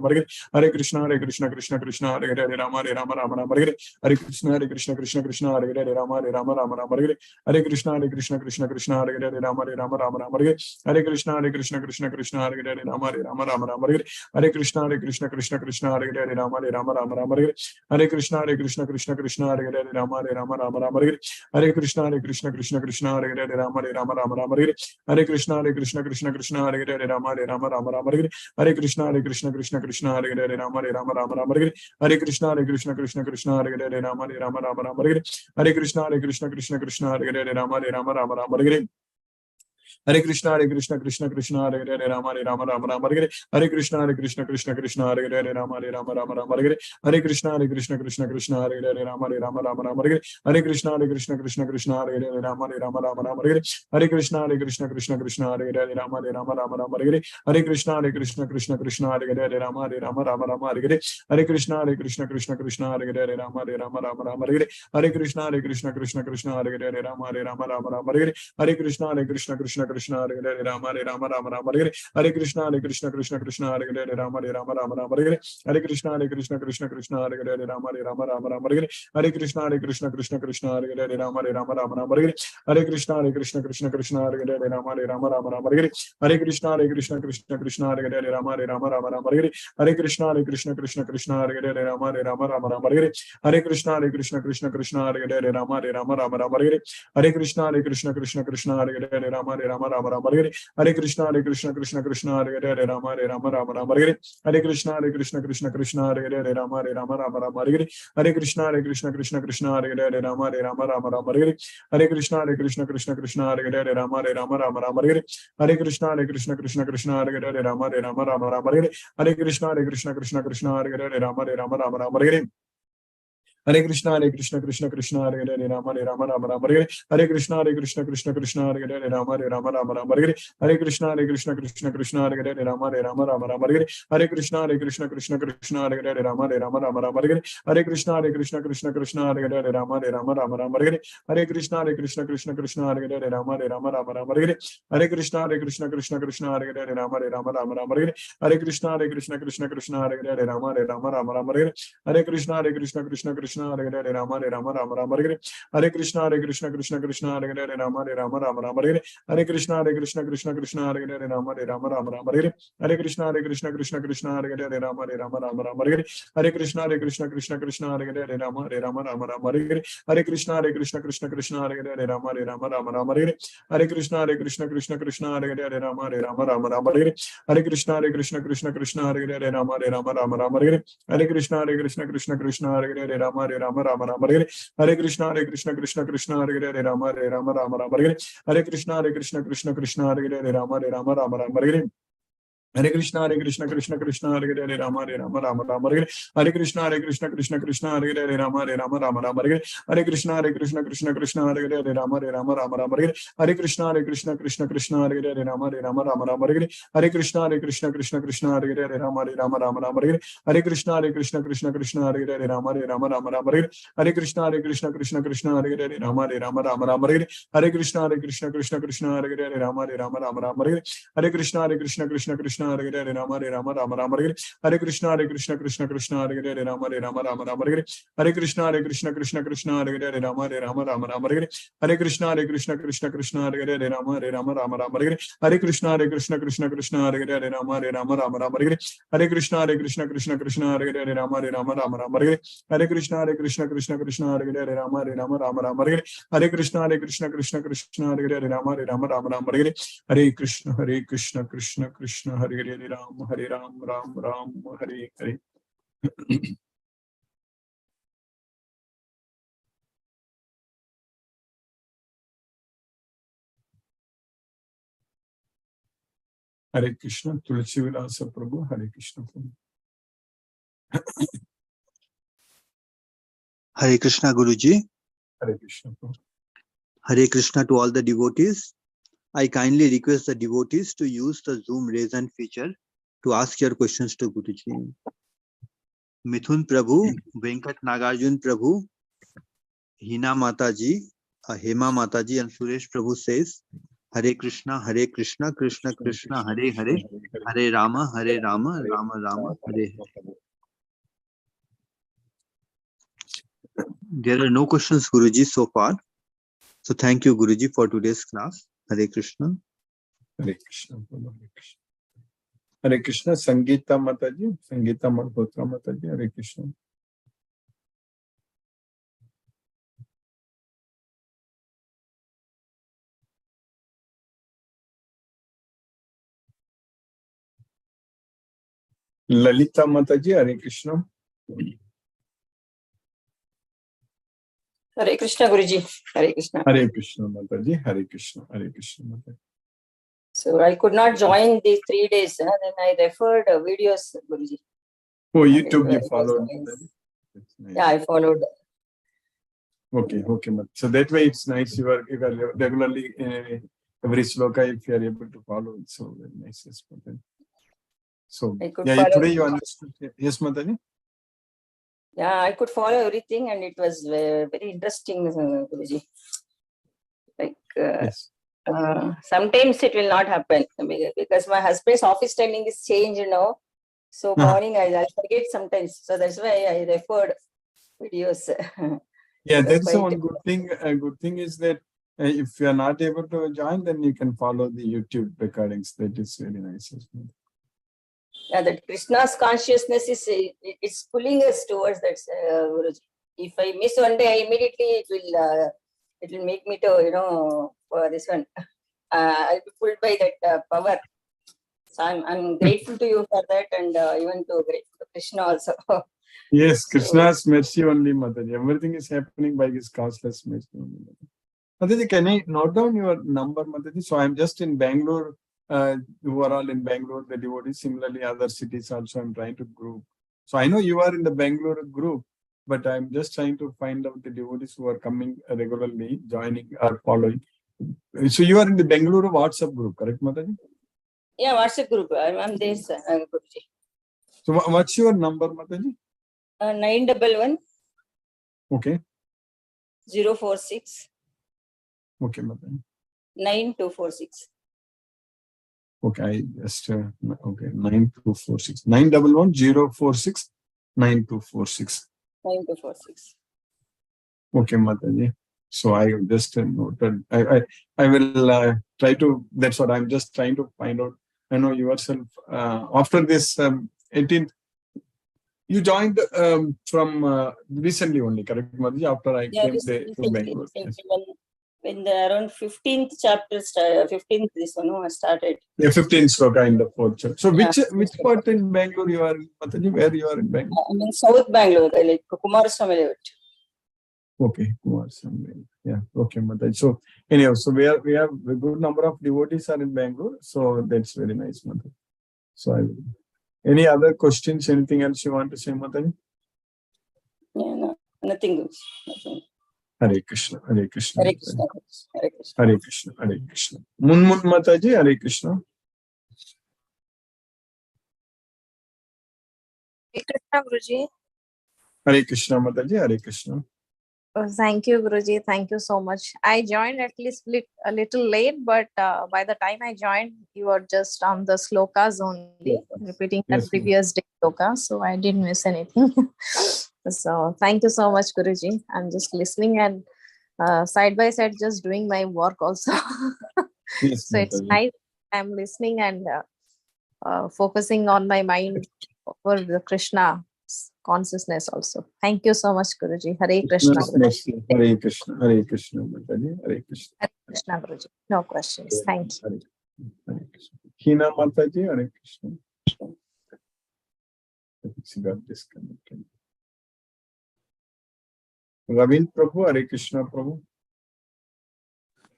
Hare Hare Hare Krishna Krishna Krishna Hare Hare Rama Rama Hare Hare Hare Krishna Krishna Krishna Hare Hare Rama Rama Hare Hare Hare Krishna Krishna Krishna Hare Hare Rama Rama Hare Hare Hare Krishna Krishna Krishna Hare Hare Rama Rama Hare Hare Hare Krishna Krishna Krishna Hare Hare Rama Rama Hare Hare Hare Krishna Krishna Krishna Hare Hare Rama Rama Hare Hare Hare Krishna Krishna Krishna Hare Hare Rama Rama Hare Hare Hare Krishna Krishna Krishna Hare Hare Rama Rama Hare Hare Hare Krishna Krishna Krishna Hare Hare Rama Rama Hare Hare Hare Krishna Krishna Krishna Hare Hare Rama Rama Hare Hare Hare Krishna Krishna Krishna Hare Hare Rama Rama Hare Hare Hare Krishna Krishna Krishna Hare Hare Rama Rama Hare Hare Hare Krishna Krishna Krishna Hare Hare Rama Rama Hare Hare Hare Krishna Krishna Krishna Hare Hare Rama Rama Hare Hare Hare Krishna Krishna Krishna Hare Hare Rama Rama Hare Hare Hare Krishna Krishna Krishna Hare Hare Rama Rama Hare Hare Hare Krishna Krishna Krishna Hare Hare Rama Rama Hare Hare Hare Krishna Krishna Krishna Hare Hare Rama Hare Hare Hare Krishna Krishna Krishna Hare Hare Rama Hare Hare Hare Krishna Krishna Krishna Hare Hare Rama Hare Hare Hare Krishna Krishna Krishna Hare Hare Rama Hare Hare Hare Krishna Krishna Krishna Hare Hare Rama Hare Hare Hare Krishna Krishna Krishna Hare Hare Rama Hare Hare Hare Krishna Krishna Krishna Hare Hare Rama Hare Hare Hare Krishna Krishna Krishna Hare Hare Rama Hare Hare Hare Krishna Krishna Krishna Hare Hare Rama Hare Hare Hare Krishna Krishna Krishna Hare Hare Rama Hare Hare Hare Krishna Krishna Krishna Hare Hare Rama Hare Hare Hare Krishna Krishna Krishna Hare Hare Rama Hare Hare Hare Krishna Krishna Krishna Hare Hare Rama Hare Hare Hare Krishna Krishna Krishna Hare Hare Rama Hare Hare Hare Krishna Krishna Krishna Hare Hare Rama Hare Hare Hare Krishna Krishna Krishna Hare Hare Rama Hare Hare Hare Krishna Krishna Krishna Hare Hare Rama Hare Hare Hare Krishna Krishna Krishna Hare Hare Rama Hare Hare Hare Krishna Krishna Krishna Hare Hare Rama Hare Hare Hare Krishna Krishna Krishna Hare Hare Rama Hare Hare Hare Krishna Krishna Krishna Hare Hare Rama Hare Hare Hare Krishna Krishna Krishna Hare Hare Rama Hare Hare Hare Krishna Krishna Krishna Hare Hare Rama Hare Hare Hare Krishna Krishna Krishna Krishna, Hare Hare Rama, Hare Rama, Rama Rama, Hare Krishna, Krishna Krishna, Hare Hare Rama, Hare Rama, Rama Rama, Hare Krishna, Krishna Krishna, Hare Hare Rama, Hare Rama, Rama Rama, Hare Krishna, Krishna Krishna, Hare Hare Rama, Hare Rama, Rama Rama, Hare Krishna, Krishna Krishna, Hare Hare Rama, Hare Rama, Rama Rama, Hare Krishna, Krishna Krishna, Hare Hare Rama, Hare Rama, Rama Rama, Hare Krishna, Krishna Krishna, Hare Hare Rama, Hare Rama, Rama Rama, Hare Krishna, Krishna Krishna, Hare Hare Rama, Hare Rama, Rama Rama, Hare Krishna, Krishna Krishna, Hare Hare Rama, Hare Rama, Rama Rama, Hare Krishna, Krishna Krishna, Hare Hare Rama, Hare Rama, Rama Rama, Hare Krishna, Krishna Krishna, Hare Hare Rama, Hare Rama, Rama Rama, Hare Krishna, Krishna Krishna, Hare Hare Rama, Hare Rama, Rama Rama, Hare Krishna, Krishna Krishna, Hare Hare Rama, Hare Rama, Rama Rama, Hare Krishna, Krishna Krishna, Hare Hare Rama, Hare Rama, Rama Rama, Hare Krishna, Krishna Krishna, Hare Hare Rama, Hare Rama, Rama Rama, Hare Krishna, Krishna Krishna, Hare Hare Rama, Hare Rama, Rama Rama, Hare Krishna, Krishna Hare Hare Rama, Hare Rama, Rama Rama, Hare Krishna, Krishna Hare Hare Rama, Hare Rama, Rama Rama, Hare Krishna, Krishna Hare Hare Rama, Hare Rama, Rama Rama, Hare Krishna, Krishna Hare Hare Rama, Hare Rama, Rama Rama, Hare Krishna, Krishna Hare Hare Rama, Hare Rama, Rama Rama, Hare Krishna, Krishna Hare Hare Rama, Hare Rama, Rama Rama, Hare Krishna, Krishna Hare Hare Rama, Hare Rama, Rama Rama, Hare Krishna, Krishna Hare Hare Rama, Hare Rama, Rama Rama, Hare Krishna, Krishna Hare Hare Rama, Hare Rama, Rama Rama, Hare Krishna, Krishna Hare Hare Rama, Hare Rama, Rama Rama, Hare Krishna, Krishna Hare Hare Rama, Hare Rama, Rama Rama, Hare Krishna, Krishna Hare Hare Rama, Hare Ram, Ram Ram, Hare Hare. Hare Krishna, Tulsi Vilasa Prabhu, Hare Krishna Prabhu. Hare Krishna Guruji. Hare Krishna Prabhu. Hare Krishna to all the devotees. I kindly request the devotees to use the Zoom raise hand feature to ask your questions to Guruji. Mithun Prabhu, Venkat Nagarjun Prabhu, Hina Mataji, Hema Mataji and Suresh Prabhu says, Hare Krishna, Krishna Krishna, Hare Hare, Hare Rama, Rama Rama, Hare Hare. There are no questions, Guruji, so far. So thank you, Guruji, for today's class. Hare Krishna. Hare Krishna, Hare Krishna. Hare Krishna, Sangeeta Mataji, Sangeeta Malhotra Mataji, Hare Krishna. Lalita Mataji, Hare Krishna. Hare Krishna Guruji, Hare Krishna. Hare Krishna Mataji, Hare Krishna, Hare Krishna Mataji. So I could not join these 3 days. Then I referred videos, Guruji. Oh, YouTube you followed. Nice. Yeah, I followed. Okay, so that way it's nice. You are regularly every sloka if you are able to follow. It's so very nice. So yeah, today you understood. Yes, Mataji. Yeah, I could follow everything, and it was very interesting, Guruji. Like yes. Sometimes it will not happen because my husband's office timing is changed, So morning I'll forget sometimes. So that's why I referred videos. Yeah, that's the one good thing. A good thing is that if you are not able to join, then you can follow the YouTube recordings. That is very nice. Yeah, that Krishna's consciousness is it's pulling us towards that. Guruji. If I miss one day, immediately it will make me to for this one. I'll be pulled by that power. So I'm grateful to you for that, and even grateful to Krishna also. Yes, Krishna's mercy only, Mataji. Everything is happening by his causeless mercy only. Mataji, can I note down your number, Mataji? So I'm just in Bangalore. You are all in Bangalore, the devotees. Similarly, other cities also I'm trying to group. So I know you are in the Bangalore group, but I'm just trying to find out the devotees who are coming regularly, joining or following. So you are in the Bangalore WhatsApp group, correct, Mataji? Yeah, WhatsApp group. I'm there, Guruji. So what's your number, Mataji? 911. Okay. 046. Okay, Mataji. 9246. Okay, I just okay 9246 911 046 9246. 9246. Okay, Mataji. So I just noted. I will try to. That's what I'm just trying to find out. I know yourself. After this 18th, you joined from recently only, correct, Mataji? After I Yeah, came there to recently, Bangalore. Yes. when the around 15th chapter, 15th this one started. Yeah, 15th so kind of fourth. So Yeah. which part in Bangalore you are, Mataji? Where you are in Bangalore? I'm in South Bangalore, like Kumaraswamy Layout. Okay, Kumar Samvel. Yeah, okay, Mataji. So anyhow, so we have a good number of devotees are in Bangalore, so that's very nice, Mataji. So I will. Any other questions? Anything else you want to say, Mataji? Yeah, no, nothing. Nothing. Hare Krishna, Hare Krishna, Hare Mataji. Krishna, Hare Krishna. Hare Krishna, Hare Krishna. Mun Mataji, Hare Krishna. Hare Krishna, Guruji. Hare Krishna, Mataji, Hare Krishna. Thank you, Guruji. Thank you so much. I joined at least a little late, but by the time I joined, you were just on the slokas only, repeating that Yes, previous day sloka, so I didn't miss anything. So thank you so much, Guruji. I'm just listening and side by side, just doing my work also. yes, So it's Mataji. nice. I'm listening and focusing on my mind for the Krishna consciousness also. Thank you so much, Guruji. Hare Krishna. Guruji. Hare Krishna, Hare Krishna, Mataji, Hare Krishna. Hare Krishna, Guruji. No questions. Thank you. Hare Krishna. Hina Mataji, Hare Krishna. I think she got disconnected. Ravin Prabhu, Hare Krishna Prabhu.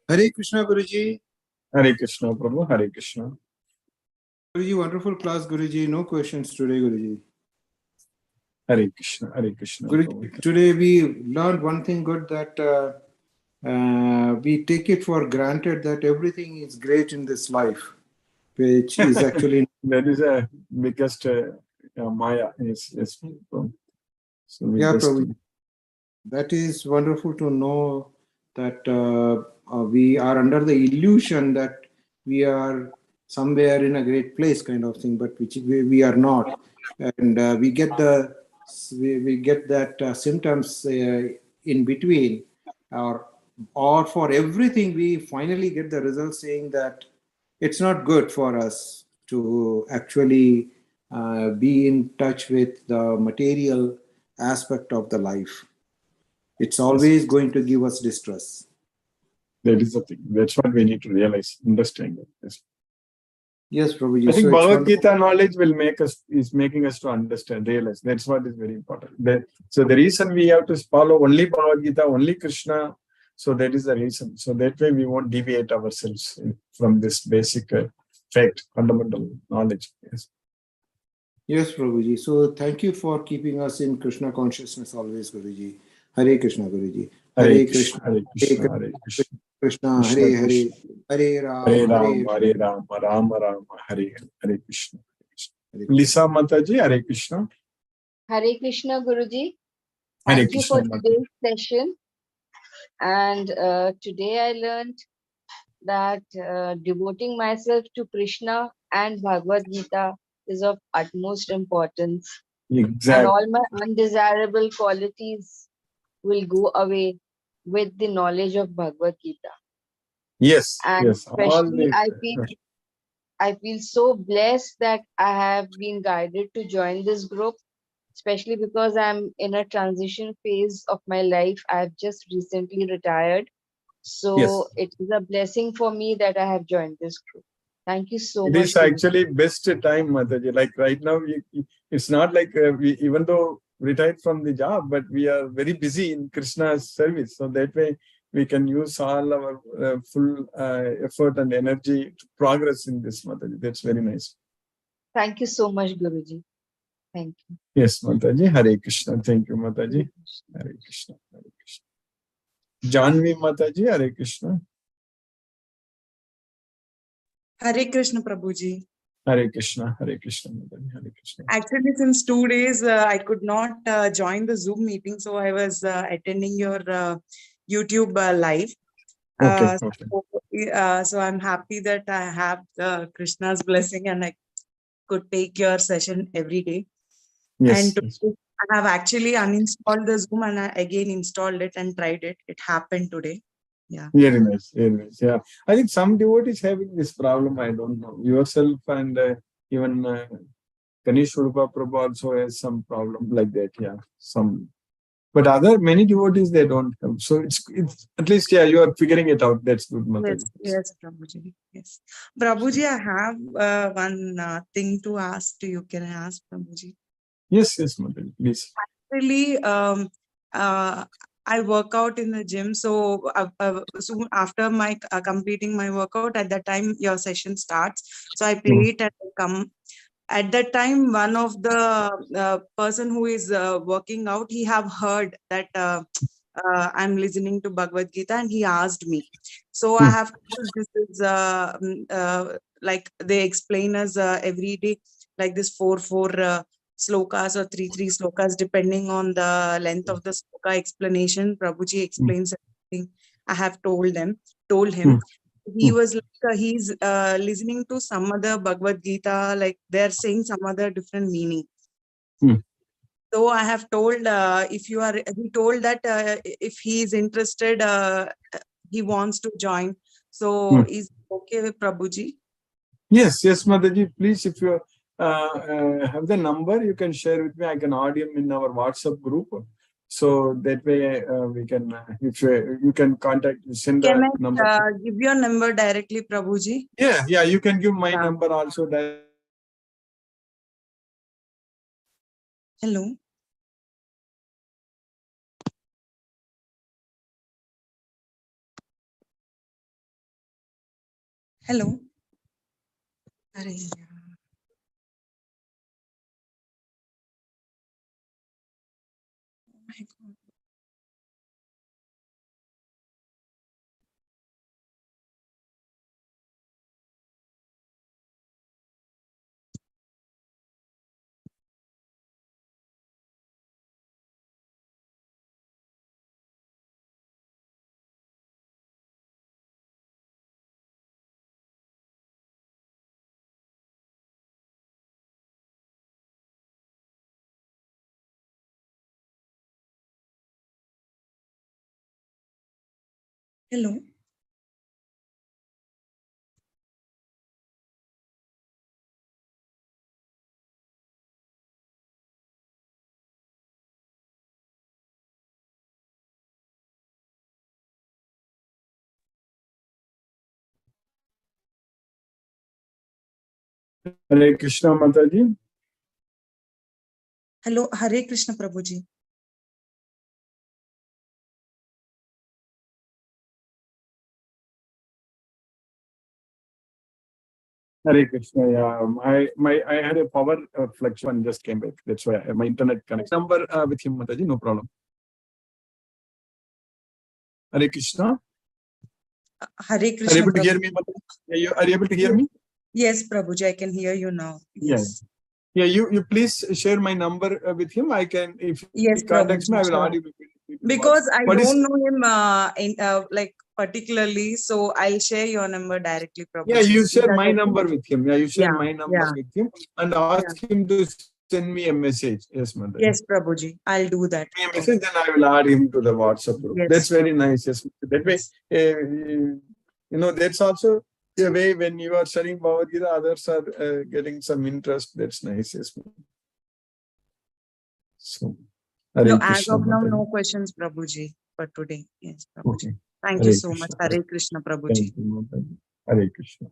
Hare Krishna Guruji. Hare Krishna Prabhu, Hare Krishna. Guruji, wonderful class, Guruji. No questions today, Guruji. Hare Krishna, Hare Krishna. Guruji, today we learned one thing good, that we take it for granted that everything is great in this life, which is actually That is a biggest Maya. Yes, yes. So we yeah, just, Prabhu. That is wonderful to know that we are under the illusion that we are somewhere in a great place, kind of thing, but which we are not, and we get that symptoms in between, or for everything we finally get the result saying that it's not good for us to actually be in touch with the material aspect of the life. It's always going to give us distress. that is the thing. That's what we need to realize, understand. Yes. Yes, Prabhuji. I think So it's Bhagavad wonderful. Gita knowledge will making us to understand, realize. That's what is very important. So the reason we have to follow only Bhagavad Gita, only Krishna, so that is the reason. So that way we won't deviate ourselves from this basic fact, fundamental knowledge. Yes. Yes, Prabhuji. So thank you for keeping us in Krishna consciousness always, Guruji. Hare Krishna, Guruji. Hare Krishna, Hare Krishna, Hare Krishna. Krishna, Hare Hare, Hare Ram, Hare Hare Ram, Hare Ram, Ram Ram, Hare Hare Krishna. Hare. Lisa Mataji, Hare Krishna. Hare Krishna, Guruji. Hare Thank you for Krishna, Mataji. today's session. And today I learned that devoting myself to Krishna and Bhagavad Gita is of utmost importance. And Exactly. all my undesirable qualities will go away with the knowledge of Bhagavad Gita. Yes, And yes. All especially the I feel so blessed that I have been guided to join this group, especially because I'm in a transition phase of my life. I've just recently retired. So Yes. it is a blessing for me that I have joined this group. Thank you so It much. is actually best time, Mataji. Like right now, it's not like we, even though retired from the job, but we are very busy in Krishna's service. So that way we can use all our full effort and energy to progress in this, Mataji. That's very nice. Thank you so much, Guruji. Thank you. Yes, Mataji. Hare Krishna. Thank you, Mataji. Hare Krishna. Hare Krishna. Janvi Mataji. Hare Krishna. Hare Krishna, Prabhuji. Hare Krishna. Hare Krishna. Mataji. Hare Krishna. Actually, since 2 days, I could not join the Zoom meeting, so I was attending your YouTube live. Okay. Okay. So I'm happy that I have Krishna's blessing and I could take your session every day. Yes. And Yes. I have actually uninstalled the Zoom and I again installed it and tried it. It happened today. Yeah. Very nice, very nice. Yeah, I think some devotees having this problem. I don't know, yourself and even Ganesh Urupa Prabhu also has some problem like that. Yeah, some, but other many devotees they don't have. So it's at least, yeah, you are figuring it out. That's good, Mataji. Yes, Prabhuji. Yes, Prabhuji, I have one thing to ask to you. Can I ask, Prabhuji? Yes, Mataji, please. Really, I work out in the gym. So soon after my completing my workout, at that time your session starts. So I play it and I come. At that time, one of the person who is working out, he have heard that I'm listening to Bhagavad Gita, and he asked me. So I have told this is like they explain us every day, like this 4 slokas or 3 slokas, depending on the length of the sloka explanation. Prabhuji explains everything. I have told him. He was like, he's listening to some other Bhagavad Gita, like they're saying some other different meaning. So I have told, he told that if he is interested, he wants to join. So is it okay with Prabhuji? Yes, Mataji, please, if you have the number, you can share with me. I can add him in our WhatsApp group. So that way we can, if you can contact, send Can the I number. give your number directly, Prabhuji? Yeah, you can give my number also. Hello. Hello. Arey, oh my God. Hello. Hare Krishna, Mataji. Hello. Hare Krishna, Prabhuji. Hare Krishna. Yeah, I had a power fluctuation just came back. That's why my internet connection number with him, Mataji, no problem. Hare Krishna. Hare Are Krishna. you able to hear me, Mataji? Are you able to hear me? Yes, Prabhuji, I can hear you now. Yes. Yeah. You please share my number with him. I can, if Yes, he contacts me, I will Prabhuji, add you. because I What is- don't know him like particularly, so I'll share your number directly, Prabhuji. Yeah, you Is share that my okay? number with him. Yeah, you share Yeah, my number yeah. with him and ask him to send me a message. Yes, Mataji. Yes, Prabhuji, I'll do that. Send me a message, then I will add him to the WhatsApp group. Yes, That's very Prabhuji. nice. Yes, that way, that's also a way when you are studying Bhagavad Gita, others are getting some interest. That's nice. Yes. So, Hare No, as Krishna, of now, Mataji. no questions, Prabhuji, for today. Yes, Prabhuji. Okay. Thank Hare you so much. Krishna. Hare Krishna, Prabhuji. Thank you, Mataji. Hare Krishna.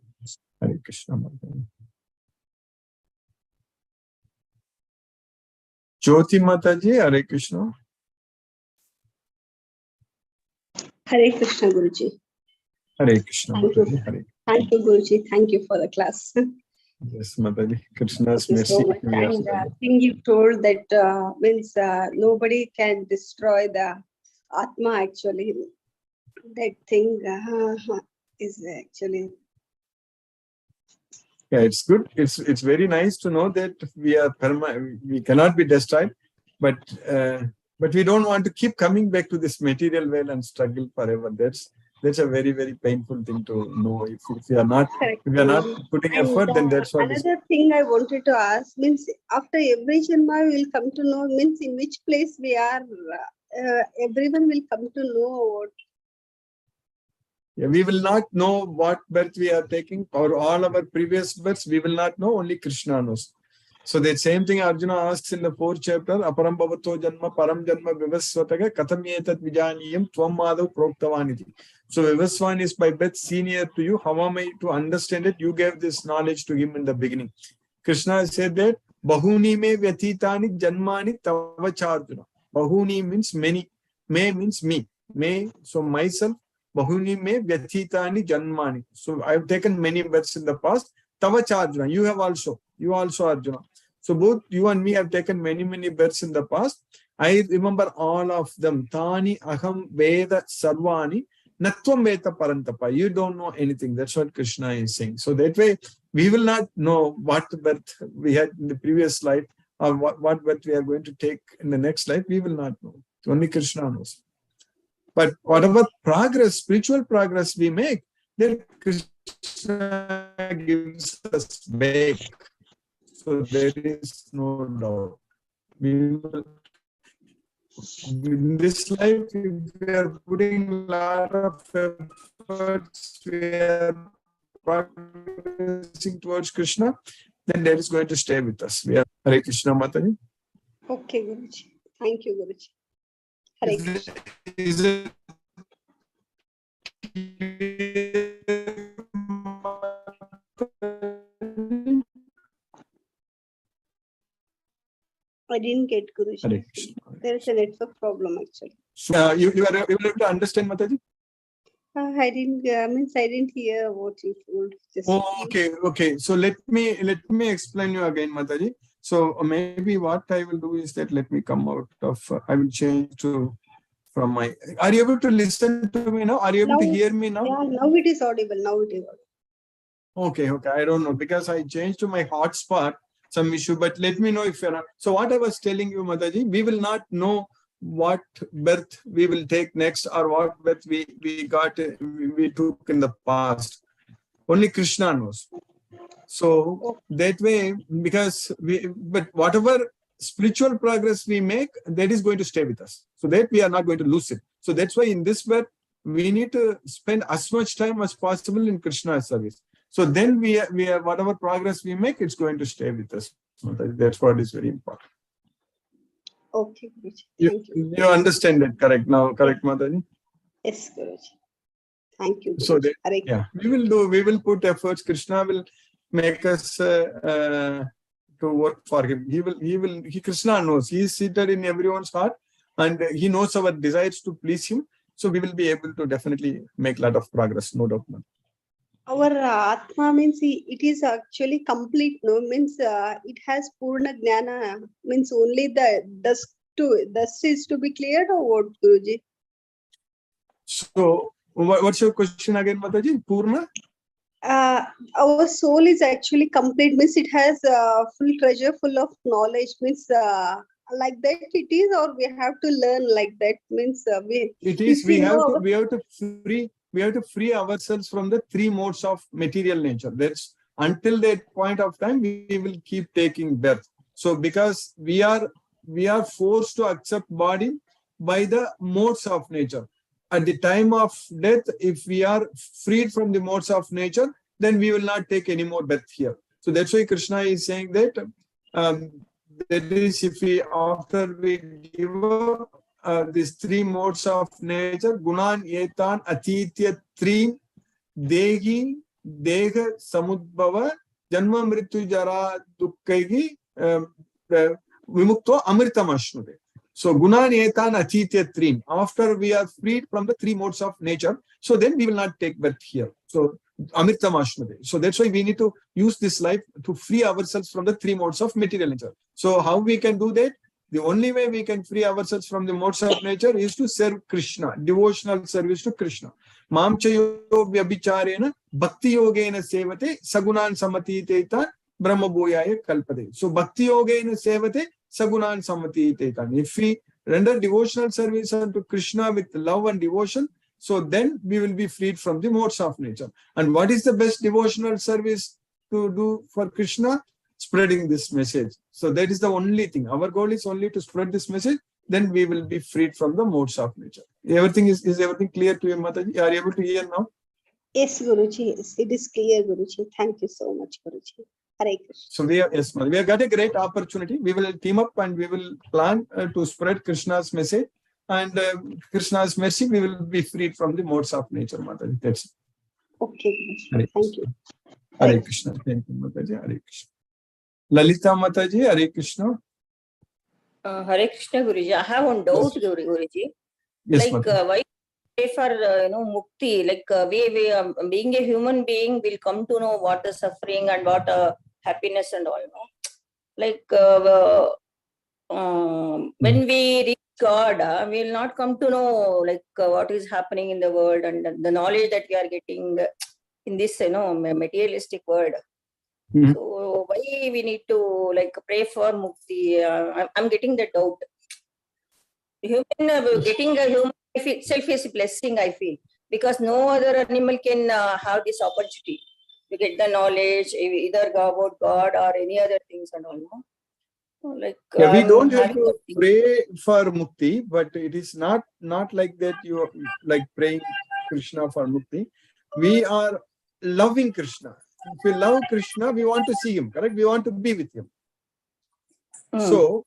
Hare Krishna, Mataji. Jyoti Mataji, Hare Krishna. Hare Krishna, Guruji. Hare Krishna, Thank you. Mataji. Hare. Thank you, Guruji. Thank you for the class. Yes, Mataji. Krishna's Thank you so mercy. much. We are And studying. thing you told that means nobody can destroy the Atma actually. That thing is actually. Yeah, it's good. It's very nice to know that we cannot be destroyed, but we don't want to keep coming back to this material world and struggle forever. That's a very, very painful thing to know. If we are not, Correct. if we are not putting And effort, then that's what is. another thing I wanted to ask means after every Janma we will come to know means in which place we are. Everyone will come to know what. Yeah, we will not know what birth we are taking, or all our previous births, we will not know, only Krishna knows. So the same thing Arjuna asks in the 4th chapter, Aparam Bhavato Janma Param Janma Vivaswataga Katham Etat Vijaniyam Tvam Madhav Proktavaniti. So Vivaswan is by birth senior to you. How am I to understand it? You gave this knowledge to him in the beginning. Krishna said that Bahuni me Vyatitani Janmani Tavacharjuna. Bahuni means many. Me means me. Me, so myself. Bahuni me Vyatitani Janmani. So I've taken many births in the past. Tavacharjuna. You have also. You also, Arjuna. So both you and me have taken many, many births in the past. I remember all of them. Tani aham veda sarvani natvam veta parantapa. You don't know anything. That's what Krishna is saying. So that way, we will not know what birth we had in the previous life or what birth we are going to take in the next life. We will not know. Only Krishna knows. But whatever progress, spiritual progress we make, then Krishna gives us back. So there is no doubt. We will, in this life, if we are putting a lot of efforts, we are progressing towards Krishna, then that is going to stay with us. We are Hare Krishna Mataji. Okay, Guruji. Thank you, Guruji. Hare Krishna. Is it I didn't get Guruji. Hare Krishna. There is a network problem actually. So, you are able to understand, Mataji? I didn't means I didn't hear what you told. Just Oh, okay. So let me explain you again, Mataji. So maybe what I will do is that let me come out of. I will change to from my. Are you able to listen to me now? Are you able to hear me now? Yeah, now it is audible. Now it is audible. Okay. I don't know because I changed to my hotspot. Some issue, but let me know if you're not. So what I was telling you, Mataji, we will not know what birth we will take next or what birth we took in the past. Only Krishna knows. So that way, because but whatever spiritual progress we make, that is going to stay with us. So that we are not going to lose it. So that's why in this birth, we need to spend as much time as possible in Krishna's service. So then we are whatever progress we make, it's going to stay with us. That's what is very important. Okay, Guruji. Thank you. You understand it correct now, correct, Mataji? Yes, Guruji. Thank you, Guruji. So that, we will put efforts. Krishna will make us to work for him. Krishna knows. He is seated in everyone's heart and he knows our desires to please him. So we will be able to definitely make a lot of progress, no doubt. Our Atma means it is actually complete, no? Means it has Purna Jnana, means only the dust is to be cleared or what, Guruji? So, what's your question again, Mataji? Purna? Our soul is actually complete, means it has full treasure, full of knowledge, means like that it is, or we have to learn like that, means we have to free ourselves from the three modes of material nature. That's until that point of time we will keep taking birth. So because we are forced to accept body by the modes of nature. At the time of death, if we are freed from the modes of nature, then we will not take any more birth here. So that's why Krishna is saying that that is if after we give up these three modes of nature, Gunan, Etan, Atitya, Trin, Dehi, Deha, Samudbhava, Janma, Mrityu, Jara, Dukkaigi, Vimukto, Amritam Ashnude. So Gunan, Etan, Atitya, Trin. After we are freed from the three modes of nature, so then we will not take birth here. So Amritam Ashnude. So that's why we need to use this life to free ourselves from the three modes of material nature. So how we can do that? The only way we can free ourselves from the modes of nature is to serve Krishna, devotional service to Krishna. Mamchayo vyabhicharena bhakti yogena sevate sagunan samatitetan brahma bhoyaya kalpade. So bhakti yogena sevate sagunan samatitetan. If we render devotional service unto Krishna with love and devotion, So then we will be freed from the modes of nature. And what is the best devotional service to do for Krishna? Spreading this message. So that is the only thing. Our goal is only to spread this message. Then we will be freed from the modes of nature. Everything is everything clear to you, Mataji? Are you able to hear now? Yes, Guruji. Yes, it is clear, Guruji. Thank you so much, Guruji. Hare Krishna. So we have got a great opportunity. We will team up and we will plan to spread Krishna's message, and Krishna's mercy. We will be freed from the modes of nature, Mataji. That's it. Okay, Guruji. Thank you. Hare Krishna. Thank you, Mataji. Hare Krishna. Lalita Mataji, Hare Krishna. Hare Krishna, Guruji. I have one doubt, Guruji. Yes, Like, Mataji. why pray for mukti? Like, we being a human being will come to know what is suffering and what happiness and all. No? Like, when we reach God, we will not come to know like what is happening in the world and the knowledge that we are getting in this materialistic world. Mhm. So why we need to like pray for mukti? I'm getting that doubt. Getting a human life itself is a blessing, I feel, because no other animal can have this opportunity to get the knowledge either about God or any other things and all. No? Like, Yeah, we I'm don't have having to that thing. pray for mukti, but it is not like that. You are like praying Krishna for mukti. We are loving Krishna. If we love Krishna, we want to see him. Correct? We want to be with him. So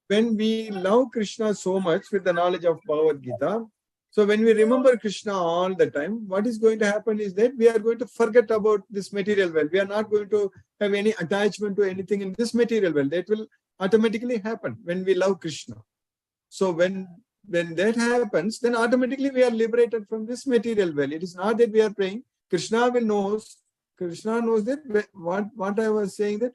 when we love Krishna so much with the knowledge of Bhagavad Gita, so when we remember Krishna all the time, what is going to happen is that we are going to forget about this material world. We are not going to have any attachment to anything in this material world. That will automatically happen when we love Krishna. So when that happens, then automatically we are liberated from this material world. It is not that we are praying. Krishna knows that what I was saying, that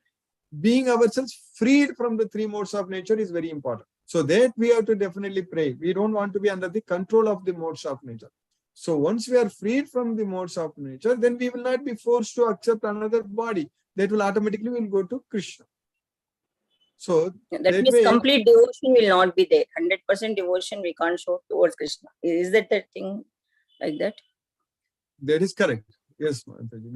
being ourselves freed from the three modes of nature is very important. So that we have to definitely pray. We don't want to be under the control of the modes of nature. So once we are freed from the modes of nature, then we will not be forced to accept another body. That will automatically will go to Krishna. So That that means way, complete devotion will not be there. 100% devotion we can't show towards Krishna. Is that the thing like that? that is correct. Yes, Mataji.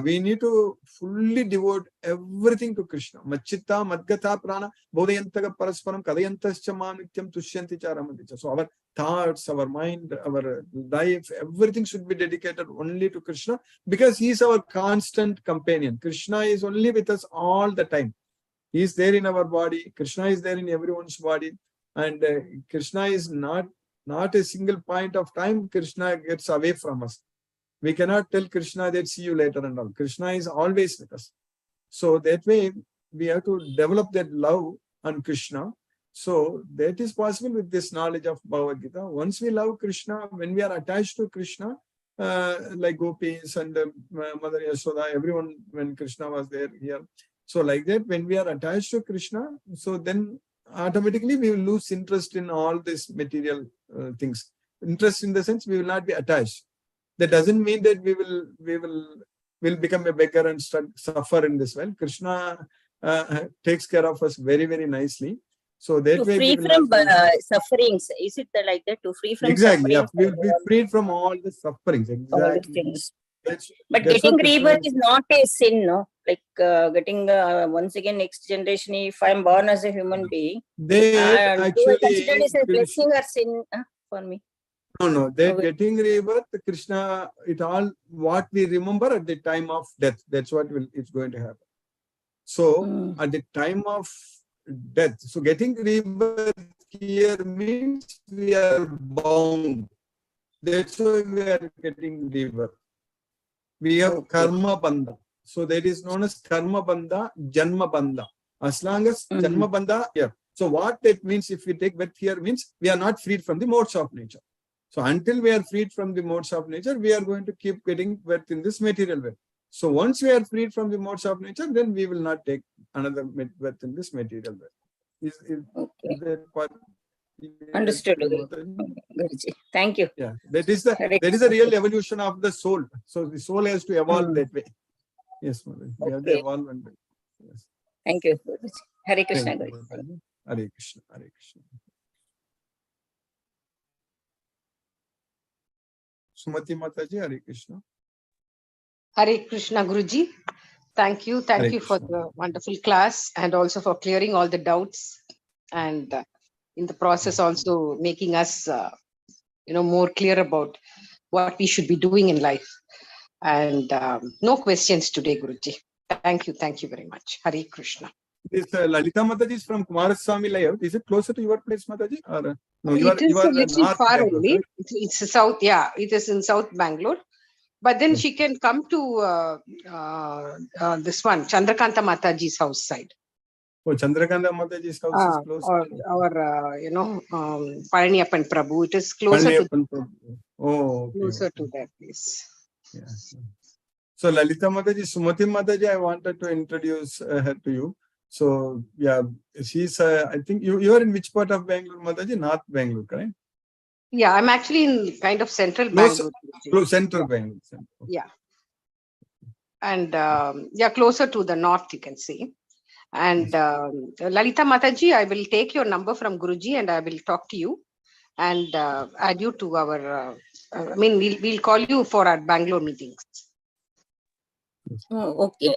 We need to fully devote everything to Krishna. Machitta, Madgata, Prana, Bodhayantaga Parasparam, Kadayantascha Nityam Tushyanti Charamadicha. So our thoughts, our mind, our life, everything should be dedicated only to Krishna, because he is our constant companion. Krishna is only with us all the time. He is there in our body. Krishna is there in everyone's body. And Krishna is not a single point of time Krishna gets away from us. We cannot tell Krishna that see you later and all. Krishna is always with us. So that way we have to develop that love on Krishna. So that is possible with this knowledge of Bhagavad Gita. Once we love Krishna, when we are attached to Krishna, like gopis and Mother Yashoda, everyone, when Krishna was there here. So like that, when we are attached to Krishna, so then automatically we will lose interest in all these material things. Interest in the sense we will not be attached. That doesn't mean that we will become a beggar and suffer in this world. Krishna takes care of us very, very nicely. So that To way free we will from not sufferings. Is it like that? To free from exactly. Yeah, sufferings? we will be freed from all the sufferings. All these Exactly. things. That's But what getting Krishna rebirth is not a sin, no? Like getting once again next generation, if I'm born as a human being, that do I consider actually this a blessing or sin for me? No, that Okay. getting rebirth, Krishna, it all what we remember at the time of death. That's what it's going to happen. So at the time of death, so getting rebirth here means we are bound. That's why we are getting rebirth. We have karma bandha. So that is known as karma bandha, janma bandha. As long as janma bandha, yeah. So what that means, if we take birth here, means we are not freed from the modes of nature. So until we are freed from the modes of nature, we are going to keep getting birth in this material world. So once we are freed from the modes of nature, then we will not take another birth in this material world. Is that what? Understood. Guruji. Thank you. Yeah, that is the real evolution of the soul. So the soul has to evolve that way. Yes, Mother. We have to evolve and yes. Thank you, Guruji. Hare Krishna. Thank you, Mataji. Hare Krishna. Hare Krishna. Sumati Mataji, Hare Krishna. Hare Krishna Guruji. Thank you. Thank Hare you for Krishna. the wonderful class and also for clearing all the doubts and in the process also making us more clear about what we should be doing in life. And no questions today, Guruji. Thank you. Thank you very much. Hare Krishna. This Lalita Mataji is from Kumaraswamy layout. Is it closer to your place, Mataji? Or no, It is a little North far Bangalore, only. right? It's south. Yeah, it is in South Bangalore. But then she can come to this one, Chandrakanta Mataji's house side. Oh, Chandrakanta Mataji's house is close. Or Palaniappan Prabhu. It is closer to Oh, okay, closer okay. to that place. Yeah. So Lalita Mataji, Sumati Mataji, I wanted to introduce her to you. So yeah, she's I think you are in which part of Bangalore, Mataji? North Bangalore, correct? Yeah, I'm actually in kind of central Close, Bangalore. central Bangalore. Yeah. And closer to the north, you can see. And Lalita Mataji, I will take your number from Guruji and I will talk to you and add you to our, we'll call you for our Bangalore meetings. Oh, okay.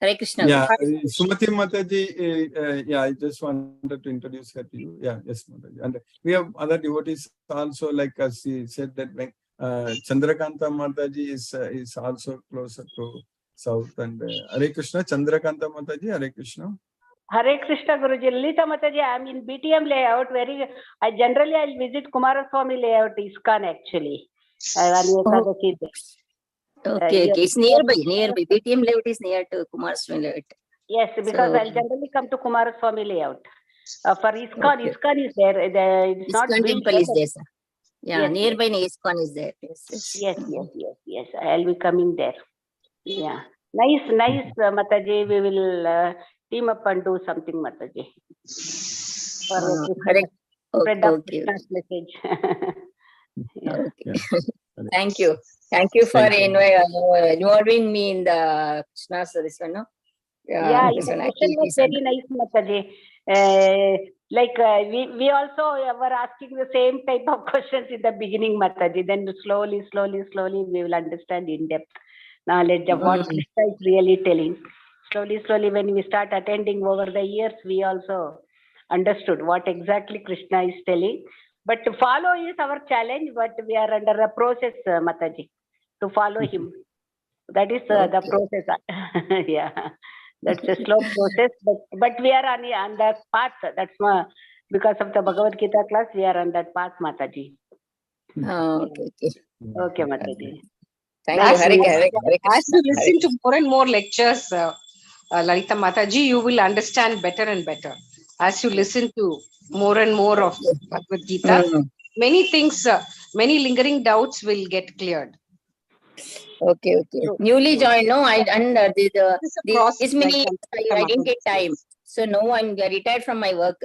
Hare Krishna. Yeah, Sumati Mataji, I just wanted to introduce her to you. Yeah, yes, Mataji. And we have other devotees also, like as she said that Chandrakanta Mataji is also closer to south. And Hare Krishna, Chandrakanta Mataji, Hare Krishna. Hare Krishna Guruji. Lalita Mataji, I am in BTM layout. I'll visit Kumaraswamy layout, ISKCON actually. Okay, it's nearby. BTM layout is near to Kumaraswamy layout. Yes, because I'll generally come to Kumaraswamy layout. For ISKCON, Okay. ISKCON is there. It's not ISKCON built temple yet, is there, sir. Yeah, yes, nearby ISKCON is there. Yes. I'll be coming there. Yeah. Nice, Mataji. We will team up and do something, Mataji. Spread of Krishna's message. Yeah. Okay. Thank you. Thank you for involving me in the Krishna's this one, no? Yeah, the question was very nice, Mataji. We also were asking the same type of questions in the beginning, Mataji. Then slowly, we will understand in depth knowledge of what Krishna is really telling. Slowly, when we start attending over the years, we also understood what exactly Krishna is telling. But to follow is our challenge, but we are under a process, Mataji, to follow him. That is the process. Yeah, that's a slow process, but we are on that path. That's because of the Bhagavad Gita class, we are on that path, Mataji. Okay, Mataji. Thank you. Hare As you listen to more and more lectures, Lalita Mataji, you will understand better and better. As you listen to more and more of Bhagavad Gita, many things, many lingering doubts will get cleared. Okay. Newly joined, no? I this many I didn't get time. So now I'm retired from my work.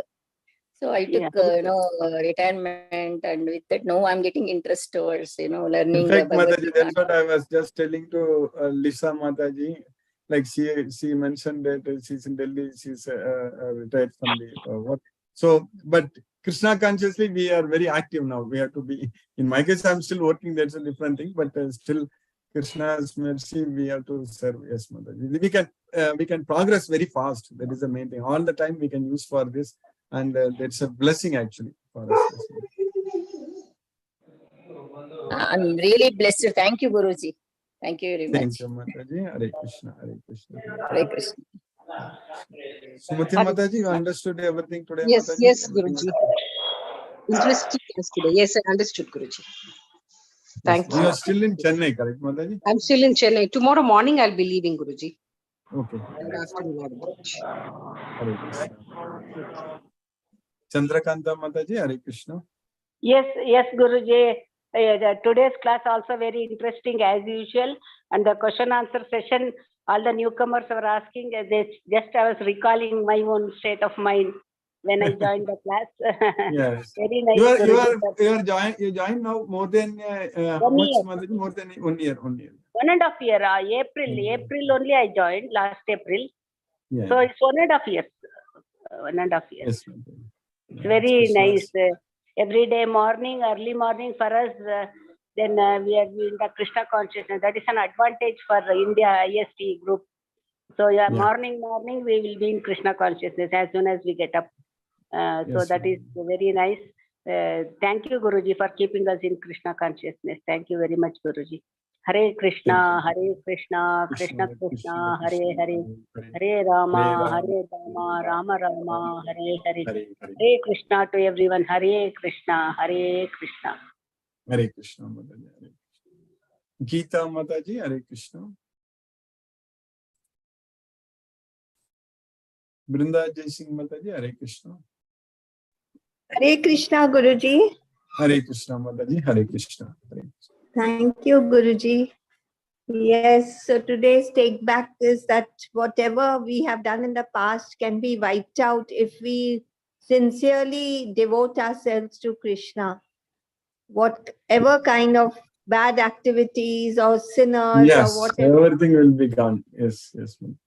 So I took retirement, and with that now I'm getting interest towards learning. In fact, Mataji, that's what I was just telling to Lisa Mataji. Like she mentioned that she's in Delhi, she's retired from the work. So, but Krishna consciously, we are very active now. We have to be. In my case, I'm still working. That's a different thing. But still, Krishna's mercy, we have to serve. Yes, Mataji. We can progress very fast. That is the main thing. All the time we can use for this, and that's a blessing actually for us. I'm really blessed. Thank you, Guruji. Thank you very much. Thank you, Mataji. Hare Krishna. Hare Krishna. Hare Krishna. Sumati Mataji, you understood everything today, Yes, Mataji? yes, Guruji. Interesting class today. Yes, I understood, Guruji. Thank you. You are still in Chennai, correct, Mataji? I'm still in Chennai. Tomorrow morning I'll be leaving, Guruji. Okay. And afternoon I'll be. Hare Krishna. Chandrakanta Mataji, Hare Krishna. Yes, Guruji. Today's class also very interesting as usual, and the question answer session, all the newcomers were asking. I was recalling my own state of mind when I joined the class. Yes. Very nice. You joined now more than how much, Mataji? More than 1 year. 1.5 years. April only I joined, last April. Yeah. So it's 1.5 years. 1.5 years. Yes, it's very nice. Every day morning, early morning for us, then we are doing the Krishna consciousness. That is an advantage for India IST group. So Yeah. morning we will be in Krishna consciousness as soon as we get up. So Yes, that is very nice. Thank you, Guruji, for keeping us in Krishna consciousness. Thank you very much, Guruji. Hare Krishna, Hare Krishna, Krishna Krishna, Hare Hare, Hare Rama, Hare Rama, Rama Rama, Hare Hare. Hare Krishna to everyone. Hare Krishna, Hare Krishna. Hare Krishna, Mataji. Hare Krishna. Gita Mataji, Hare Krishna. Brinda Jai Singh Mataji, Hare Krishna. Hare Krishna, Guruji. Hare Krishna, Mataji, Hare Krishna. Hare Krishna. Thank you, Guruji. Yes, so today's take back is that whatever we have done in the past can be wiped out if we sincerely devote ourselves to Krishna. Whatever kind of bad activities or sinners Yes, or whatever, everything will be gone. Yes, yes. Ma'am.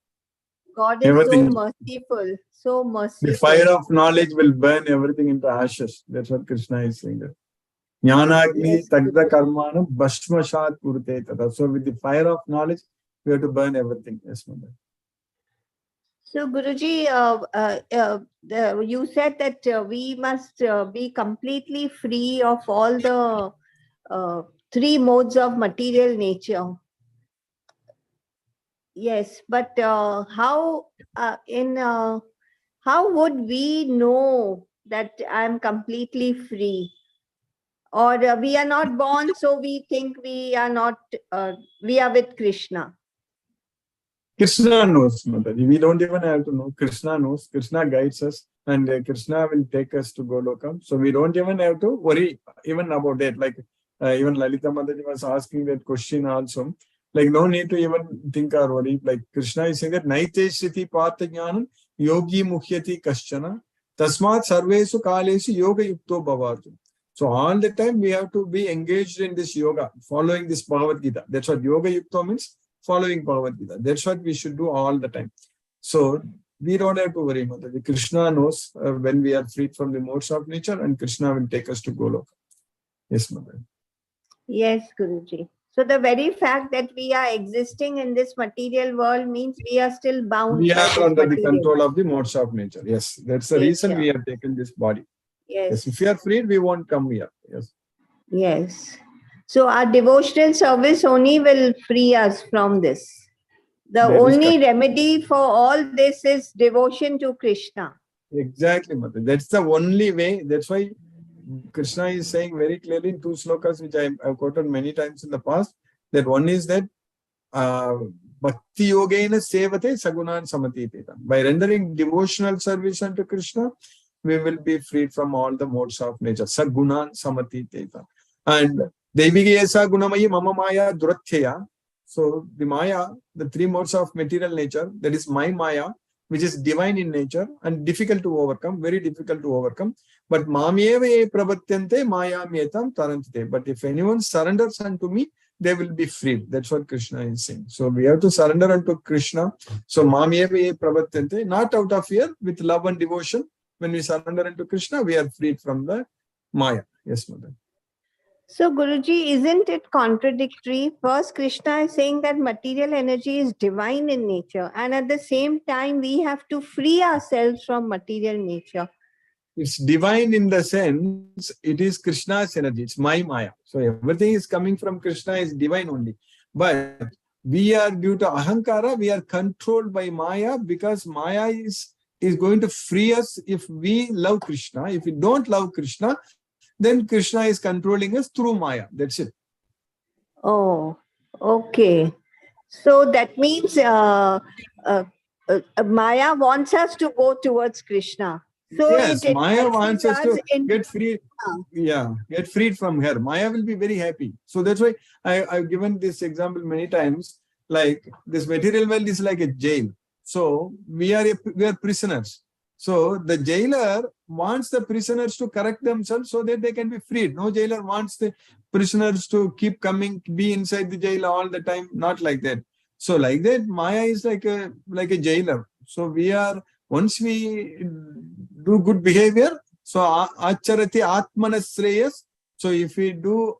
God is Everything. so merciful, so merciful. The fire of knowledge will burn everything into ashes. That's what Krishna is saying there. Jnanagni Yes, tagda karmanam bhashmashat kurte tada. So with the fire of knowledge, we have to burn everything. Yes, ma'am. So, Guruji, you said that we must be completely free of all the three modes of material nature. Yes, but how would we know that I'm completely free? Or we are not born, so we think we are not, we are with Krishna. Krishna knows, Mataji. We don't even have to know. Krishna knows. Krishna guides us, and Krishna will take us to Golokam. So we don't even have to worry even about it. Like even Lalita Mataji was asking that question also. Like no need to even think or worry. Like Krishna is saying that Naite Shriti Partha Jnanam Yogi Mukhyati Kaschana Tasmat Sarvesu Kalesu Yoga Yukto Bhavatu. So all the time we have to be engaged in this yoga, following this Bhagavad Gita. That's what Yoga Yukto means. Following Bhagavad Gita. That's what we should do all the time. So we don't have to worry, Mataji. Krishna knows when we are freed from the modes of nature, and Krishna will take us to Goloka. Yes, Mataji. Yes, Guruji. So the very fact that we are existing in this material world means we are still bound. We by are this under the material control world. of the modes of nature. Yes, that's the reason we have taken this body. Yes. If we are freed, we won't come here. Yes. Yes. So our devotional service only will free us from this. The That is only correct. remedy for all this is devotion to Krishna. Exactly, Mataji. That's the only way. That's why Krishna is saying very clearly in two slokas, which I have quoted many times in the past, that one is that Bhakti Yogena Sevate Sagunan Samatiteta. By rendering devotional service unto Krishna, we will be freed from all the modes of nature. Sagunan Samatiteta. And Devigesa Gunamayi Mama Maya Durathya. So the Maya, the three modes of material nature, that is my Maya, which is divine in nature and difficult to overcome, very difficult to overcome. But Mamyeva Prabhatyante Maya Myetam Tarantite. But if anyone surrenders unto me, they will be freed. That's what Krishna is saying. So we have to surrender unto Krishna. So Mamyeva Prabhatyante, not out of fear, with love and devotion. When we surrender unto Krishna, we are freed from the Maya. Yes, Mother. So, Guruji, isn't it contradictory? First, Krishna is saying that material energy is divine in nature, and at the same time, we have to free ourselves from material nature. It's divine in the sense it is Krishna's energy. It's my Maya. So everything is coming from Krishna is divine only. But we are, due to Ahankara, we are controlled by Maya, because Maya is going to free us if we love Krishna. If we don't love Krishna, then Krishna is controlling us through Maya. That's it. Oh, okay. So that means Maya wants us to go towards Krishna. So yes, Maya wants us to get free. Yeah, get freed from her. Maya will be very happy. So that's why I've given this example many times. Like this material world is like a jail. So we are prisoners. So the jailer wants the prisoners to correct themselves so that they can be freed. No jailer wants the prisoners to keep coming, be inside the jail all the time. Not like that. So like that, Maya is like a jailer. So we are, once we do good behavior, so acharati atmanasreyas. So if we do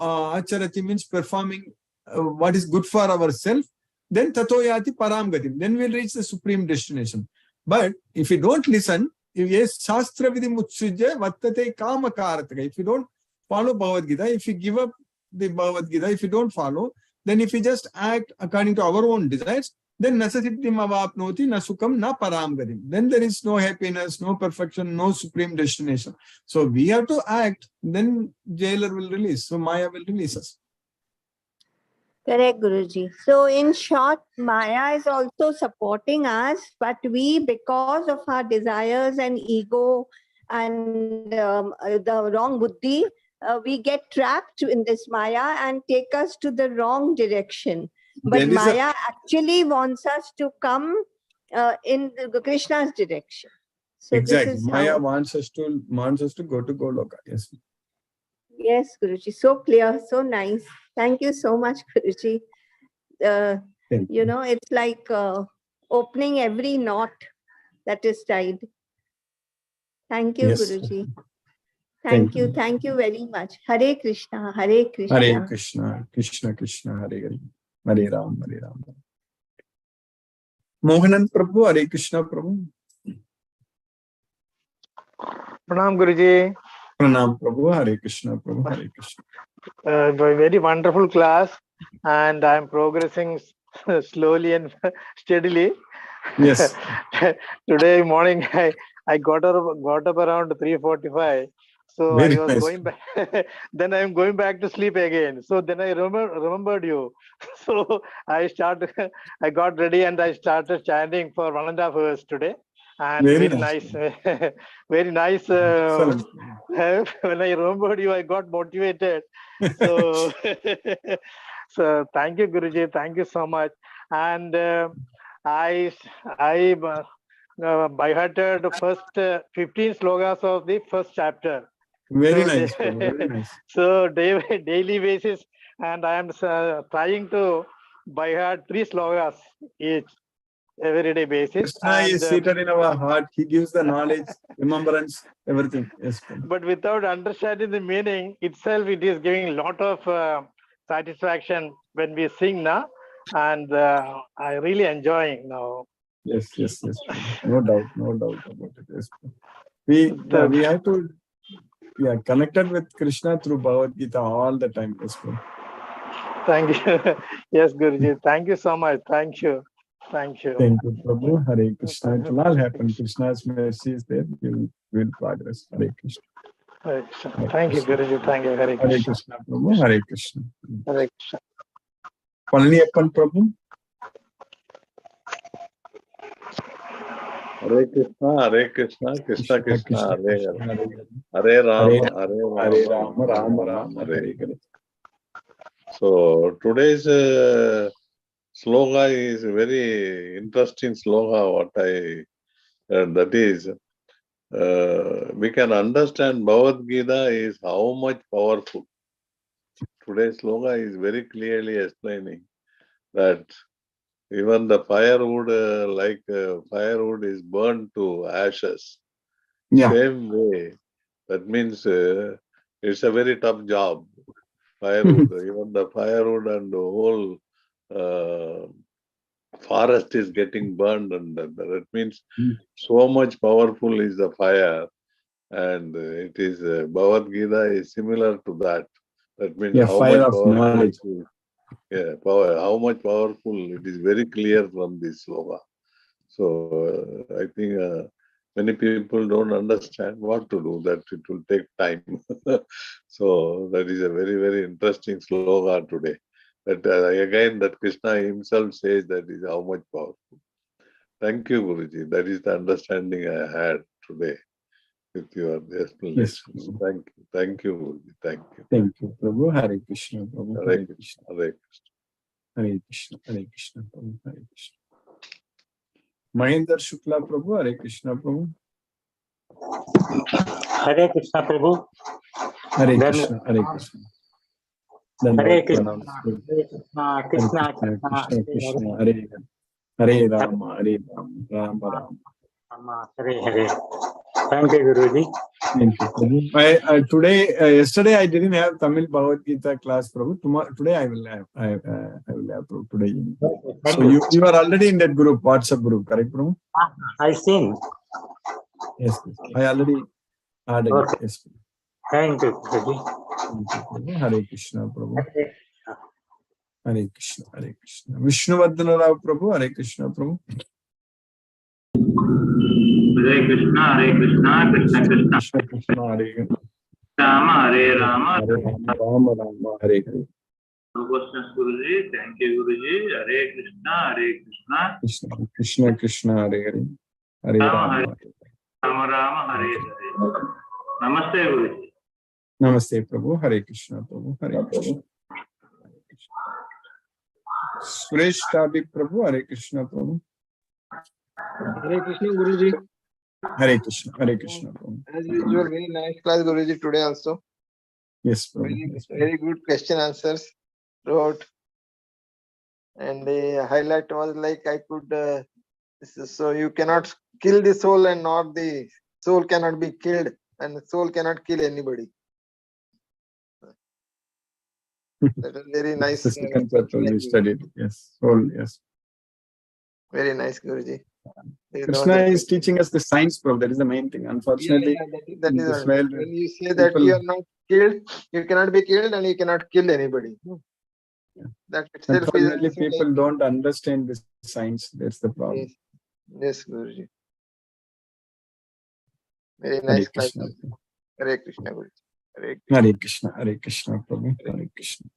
acharati means performing what is good for ourselves, then tato yati param gatim. Then we'll reach the supreme destination. But if you don't listen, if yes, shastra vidhi mutsujya vattate kama karataka. If you don't follow Bhagavad Gita, if you give up the Bhagavad Gita, if you don't follow, then if you just act according to our own desires, then nasasiddhim avapnoti na sukham na param gatim. Then there is no happiness, no perfection, no supreme destination. So we have to act, then jailer will release. So Maya will release us. Correct, Guruji. So in short, Maya is also supporting us, but we, because of our desires and ego and the wrong buddhi, we get trapped in this Maya and take us to the wrong direction. But Maya actually wants us to come in Krishna's direction. So exactly. This is Maya how... wants us to go to Goloka. Yes. Yes, Guruji. So clear, so nice. Thank you so much, Guruji. You know, it's like opening every knot that is tied. Thank you, Yes. Guruji. Thank you. Thank you very much. Hare Krishna, Hare Krishna. Hare Krishna, Krishna Krishna, Hare Hare. Hare Ram, Hare Ram. Mohanan Prabhu, Hare Krishna Prabhu. Pranam Guruji. Pranam Prabhu, Hare Krishna Prabhu, Hare Krishna. Very wonderful class, and I am progressing slowly and steadily. Yes. Today morning I got up around 3:45. So Very I was nice. going back. Then I am going back to sleep again. So then I remembered you. So I got ready and I started chanting for 1.5 hours today. And very nice. Very nice. When I remembered you, I got motivated. So, so thank you, Guruji. Thank you so much. And I by hearted the first 15 slokas of the first chapter. Very So nice. Very nice. So daily basis, and I am trying to by heart 3 slokas each. Everyday basis. Krishna is seated in our heart. He gives the knowledge, remembrance, everything. Yes. But without understanding the meaning itself, it is giving a lot of satisfaction when we sing now, and I really enjoying now. Yes. No doubt about it. Yes. We have to connected with Krishna through Bhagavad Gita all the time. Yes. Thank you. Yes, Guruji. Thank you so much. Thank you. Thank you. Thank you, Prabhu. Hare Krishna. It will all happen. Krishna's mercy is there. We will progress. Hare Krishna. Hare Krishna. Thank you, Guruji. Thank you. Hare Krishna. Hare Krishna, Prabhu. Hare Krishna. Hare Krishna. Palniyappan, Prabhu. Hare Krishna, Krishna Krishna, Hare Rama, Rama Rama, Hare Hare. So today's sloga is a very interesting sloga. What I that is, we can understand Bhagavad Gita is how much powerful. Today's sloga is very clearly explaining that even the firewood, firewood is burned to ashes. Yeah. Same way, that means it's a very tough job. Firewood, even the firewood and the whole forest is getting burned, and that means so much powerful is the fire, and it is Bhagavad Gita is similar to that. That means how fire much of knowledge. how much powerful it is very clear from this sloka. So I think many people don't understand what to do, that it will take time. So that is a very, very interesting sloka today. That again, that Krishna himself says that is how much powerful. Thank you, Guruji. That is the understanding I had today with your explanation. Yes. Thank you, Guruji. Thank you. Thank you, Prabhu. Hare Krishna, Prabhu. Hare Krishna. Hare Krishna. Hare Krishna. Hare Krishna, Prabhu. Hare Krishna. Mahendra Shukla, Prabhu. Hare Krishna, Prabhu. Hare Krishna, Prabhu. Hare Krishna. Hare Krishna. Hare Krishna. Krishna Krishna Krishna Krishna. Hare Hare. Hare Rama. Hare Rama. Rama Rama. Hare Hare. Thank you, Guruji. Thank you, Prabhu. Yesterday I didn't have Tamil Bhagavad Gita class, Prabhu. Today I will have. I will have, Prabhu, today evening. Thank So you. you are already in that group, WhatsApp group, correct, Prabhu? I seen. Yes, yes. I already added it. Okay. Yes. Thank you, Guruji. Thank you, Prabhu. Hare Krishna, Prabhu. Okay. Hare Krishna, Hare Krishna. Vishnuvardhana Rao Prabhu, Hare Krishna, Prabhu. Hare Krishna, Krishna Krishna, Krishna Krishna, Hare Hare. Rama, Hare Rama. Hare Rama, Rama Rama, Hare Hare. No questions, Guruji. Thank you, Guruji. Hare Krishna, Krishna Krishna Krishna, Hare Hare. Hare Rama, Rama. Rama Rama, Hare Hare. Namaste, Guruji. Namaste, Prabhu. Hare Krishna, Prabhu. Hare Krishna. Suresh Tabi, Prabhu. Hare Krishna, Prabhu. Hare Krishna, Guruji. Hare Krishna, Prabhu. As usual, very nice class, Guruji, today also. Yes, Prabhu. Yes, Prabhu. Very good question answers throughout. And the highlight was like I could, so you cannot kill the soul and not the soul cannot be killed, and the soul cannot kill anybody. That is very nice. That's the second chapter we studied. Yes, soul, yes. Very nice, Guruji. Krishna is teaching us the science, Prabhu. That is the main thing. Unfortunately, that in is this when world, you say that people- you are not killed, you cannot be killed, and you cannot kill anybody. That itself unfortunately, is people don't understand this science. That's the problem. Yes, yes, Guruji. Very Hare nice class. Krishna. Hare Krishna, Guruji. Hare Hare Krishna, Hare Krishna, Prabhu. Hare Krishna.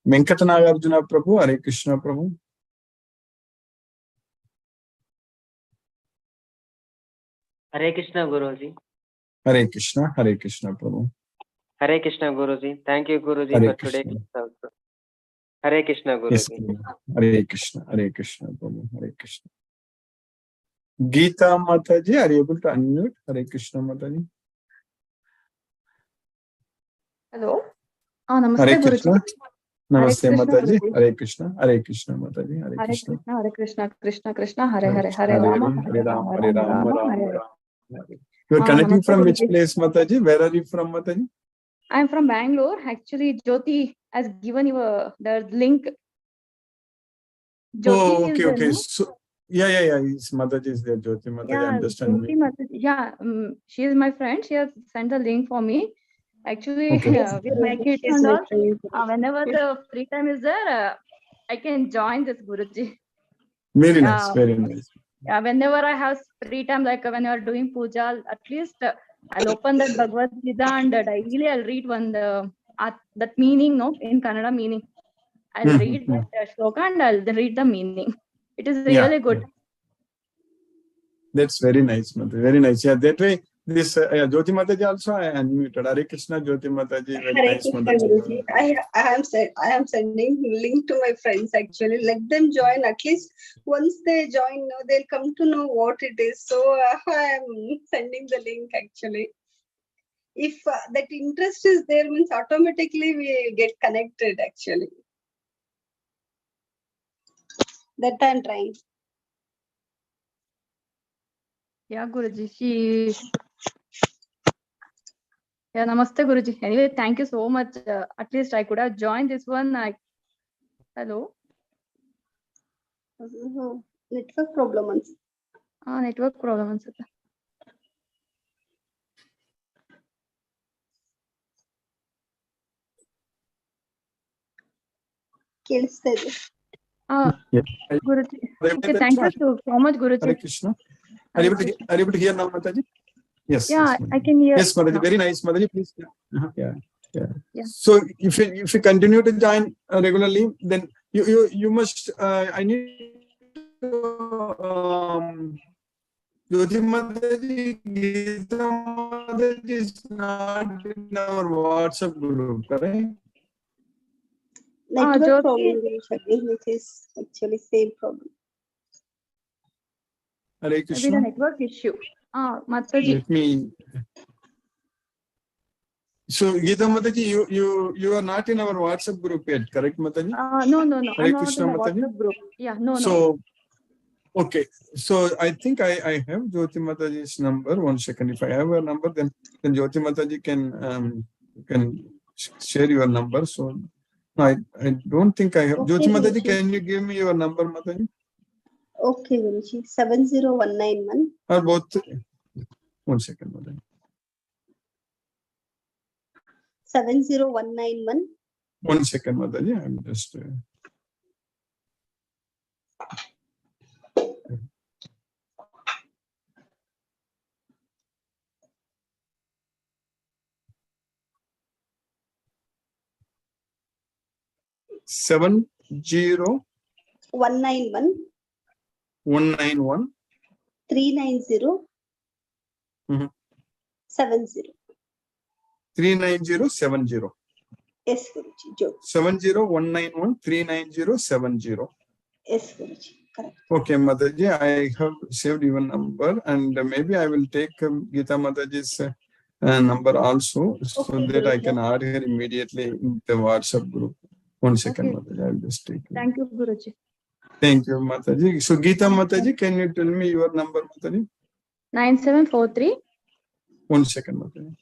Venkatanagarjuna Prabhu, Hare Krishna, Prabhu. Hare Krishna, Guruji. Hare Krishna, Prabhu. Hare Krishna, Guruji. Thank you, Guruji, Hare for Krishna. today's also. Hare Krishna, Yes, Guruji. Prabhu. Hare Krishna, Prabhu. Hare Krishna. Geeta Mataji, are you able to unmute? Hare Krishna, Mataji. Hello. Namaste, Hare Guruji. Krishna. Namaste, Krishna, Mataji. Guruji. Hare Krishna, Mataji. Hare Hare Krishna. Krishna, Hare Krishna, Krishna Krishna, Hare Hare Hare, Hare Rama, Hare Rama, Hare Rama, Hare Hare. You are connecting Namaste, from which Guruji. place, Mataji? Where are you from, Mataji? I'm from Bangalore. Actually, Jyoti has given you the link. Jyoti Oh, is okay, there, okay. no? So, yeah. His Mataji is there, Jyoti Mataji. Yeah, I'm just Jyoti unmuting. Mataji. Yeah, she is my friend. She has sent the link for me. Actually, Okay. with my kids and all, whenever the free time is there, I can join this Guruji. Very nice, very nice. Yeah, whenever I have free time, like when you are doing puja, at least I'll open that Bhagavad Gita and daily I'll read that meaning, no, in Kannada meaning. I'll read that shloka and I'll read the meaning. It is really good. That's very nice, Mataji. Very nice. Yeah, that way, this Jyoti Mataji also I unmuted. Hare Krishna, Jyoti Mataji. Very Hare nice, Krishna, Mataji. Guruji. I am sending link to my friends actually. Let them join. At least once they join, they'll come to know what it is. So I am sending the link actually. If that interest is there, means automatically we get connected actually. That I'm trying. Yeah, Guruji. Yeah, Namaste, Guruji. Anyway, thank you so much. At least I could have joined this one. Hello. Network problem. Network problem. Guruji. Okay, thank you so much, Guruji. Hare Krishna. Are you able to hear now, Mataji? Yes. Yeah, yes, I can hear. Yes, Mataji. now. Very nice, Mataji. Please. Yeah. Yeah. So if you continue to join regularly, then you must. I need to. Jyoti Mataji, Geeta Mataji is not in our WhatsApp group, correct? Network problem, which is actually same problem. Hare Maybe Krishna. the network issue. Mataji. Let me. So Geeta Mataji, you are not in our WhatsApp group yet, correct, Mataji? No. Hare I'm not Krishna, in the Mataji. WhatsApp group. Yeah, no. So Okay, so I think I have Jyoti Mataji's number. 1 second. If I have her number, then Jyoti Mataji can share your number. So no, I don't think I have. Okay, Jyoti Mataji, Guruji. can you give me your number, Mataji? Okay, Guruji. 70191. Or both? 1 second, Mataji. 70191. 1 second, Mataji. I'm just. 70 191 191 390 70. 39070. Yes, Guruji. Jyoti. 70191 39070. Yes, Guruji. Correct. Okay, Mataji, I have saved your number, and maybe I will take Geeta Mataji's number also, so Okay, that I Guruji. can add her immediately in the WhatsApp group. 1 second, Okay. Mataji, I will just take it. Thank you, Guruji. Thank you, Mataji. So, Geeta Mataji, can you tell me your number, Mataji? 9743 1 second, Mataji.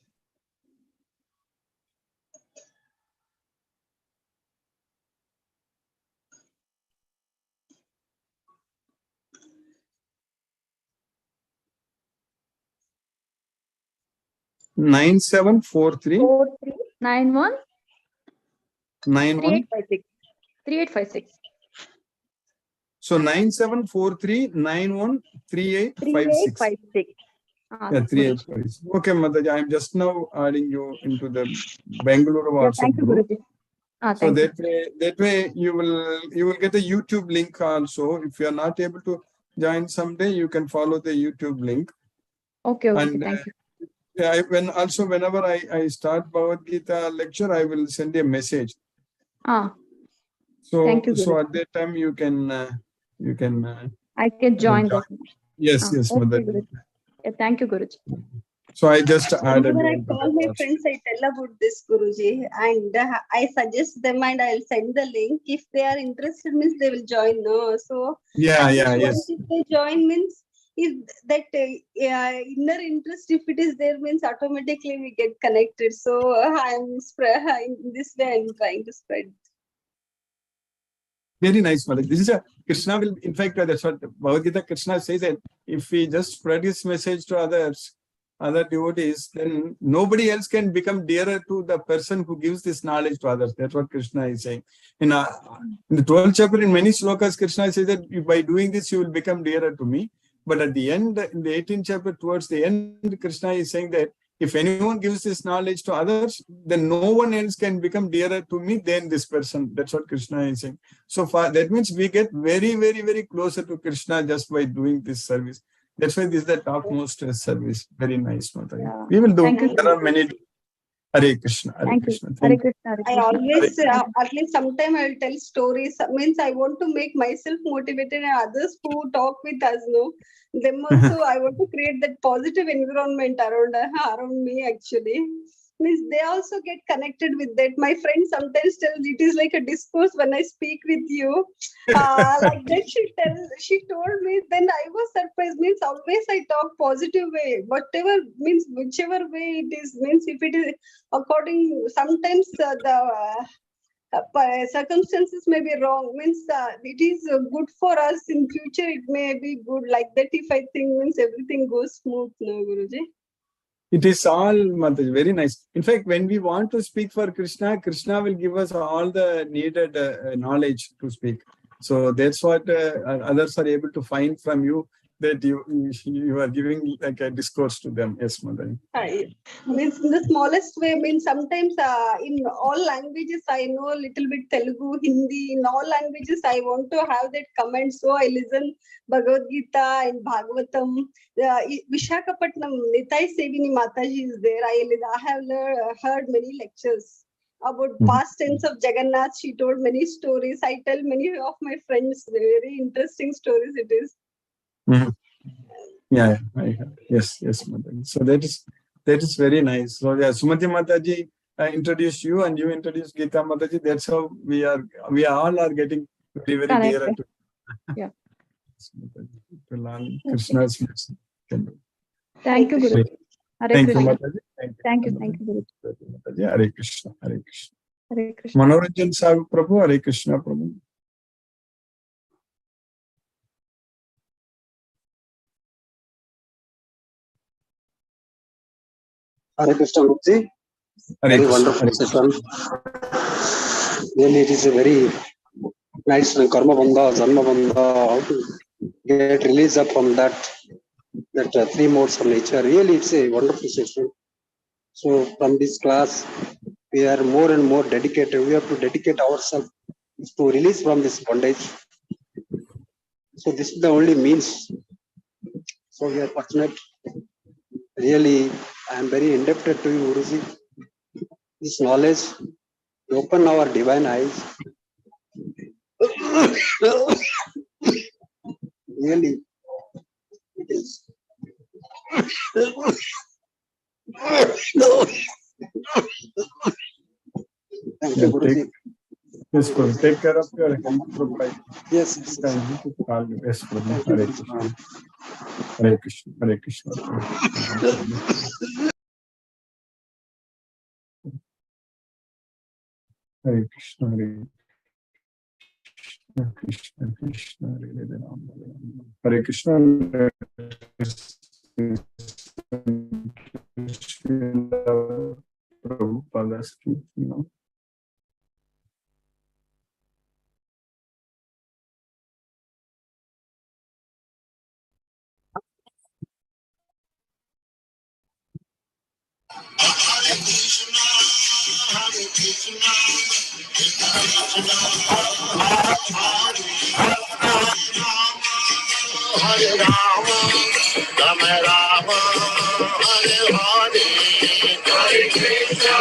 Nine seven four three 91 91. 3856. 3856. So 9743913856. 3856. Yeah, 3856. Okay, Mataji, I'm just now adding you into the Bangalore Yeah, WhatsApp thank you, group. Guruji. So Thank you. that way you will get a YouTube link also. If you are not able to join someday, you can follow the YouTube link. Okay, okay, And thank you. yeah, whenever I start Bhagavad Gita lecture, I will send a message. So Thank you, so Guruji. at that time you can I can join that. Yes, yes, Okay, Mataji. Guruji. Yeah, thank you, Guruji. So I just added Whenever you I into call the my WhatsApp. friends, I tell about this, Guruji, and I suggest them and I'll send the link. If they are interested, means they will join. No, so Yeah, at yeah, least yes. once if they join, means if that inner interest, if it is there, means automatically we get connected. So I'm in this way. I'm trying to spread. Very nice, Mataji. This is Krishna will, in fact, that's what Bhagavad Gita Krishna says, that if we just spread his message to other devotees, then nobody else can become dearer to the person who gives this knowledge to others. That's what Krishna is saying. In the 12th chapter, in many slokas, Krishna says that by doing this, you will become dearer to me. But at the end, in the 18th chapter, towards the end, Krishna is saying that if anyone gives this knowledge to others, then no one else can become dearer to me than this person. That's what Krishna is saying. So far, that means we get very, very, very closer to Krishna just by doing this service. That's why this is the topmost service. Very nice, Mataji. Yeah. We will do. Thank you, There are many. Hare Krishna. Hare Thank you. Krishna. Hare Thank you. Krishna. Hare I Krishna. always, at least sometime I'll tell stories. Means I want to make myself motivated and others who talk with us, no, them also. I want to create that positive environment around me. Actually, means they also get connected with that. My friend sometimes tells it is like a discourse when I speak with you. Like that, she told me. Then I was surprised. Means always I talk positive way. Whatever means, whichever way it is. Means if it is according, sometimes the circumstances may be wrong, means it is good for us in future, it may be good, like that. If I think, means everything goes smooth. No, Guruji. It is all, Mataji, very nice. In fact, when we want to speak for Krishna, Krishna will give us all the needed knowledge to speak. So that's what others are able to find from you, that you are giving like a discourse to them. Yes, Mataji. Means in the smallest way, means sometimes in all languages I know a little bit Telugu, Hindi, in all languages I want to have that comment. So I listen Bhagavad Gita and Bhagavatam. Vishakhapatnam, Nitai Sevini Mataji is there. I have heard many lectures about past tense of Jagannath. She told many stories. I tell many of my friends very interesting stories it is. Yeah, yes, Mataji. So that is very nice. So yeah, Sumati Mataji introduced you and you introduced Geeta Mataji. That's how we all are getting very, very dear. Yeah. To learn Krishna's message. Thank you, Guru. Hare Thank you, Krishna. Mataji. Thank you, Guru. Mataji. Hare Krishna. Hare Krishna. Hare Krishna. Manoranjan Sahu Prabhu. Hare Krishna Prabhu. Hare Krishna Guruji. Very wonderful session. Really, it is a very nice karma bandha, janma bandha, how to get released up from that three modes of nature. Really, it's a wonderful session. So from this class, we are more and more dedicated. We have to dedicate ourselves to release from this bondage. So this is the only means. So we are fortunate. Really, I am very indebted to you, Guruji. This knowledge open our divine eyes. Really, it is. Thank you, Guruji. Yes, Prabhu. Take care of your health, Prabhu. Yes. Kindly to call me. Yes, Prabhu. Hare Krishna. Hare Krishna. Hare Krishna. Hare Krishna. Hare Krishna. Krishna. Hare Krishna. Prabhupada's feet, Hare Rama, Rama Rama, Hare Hare, Hare Krishna,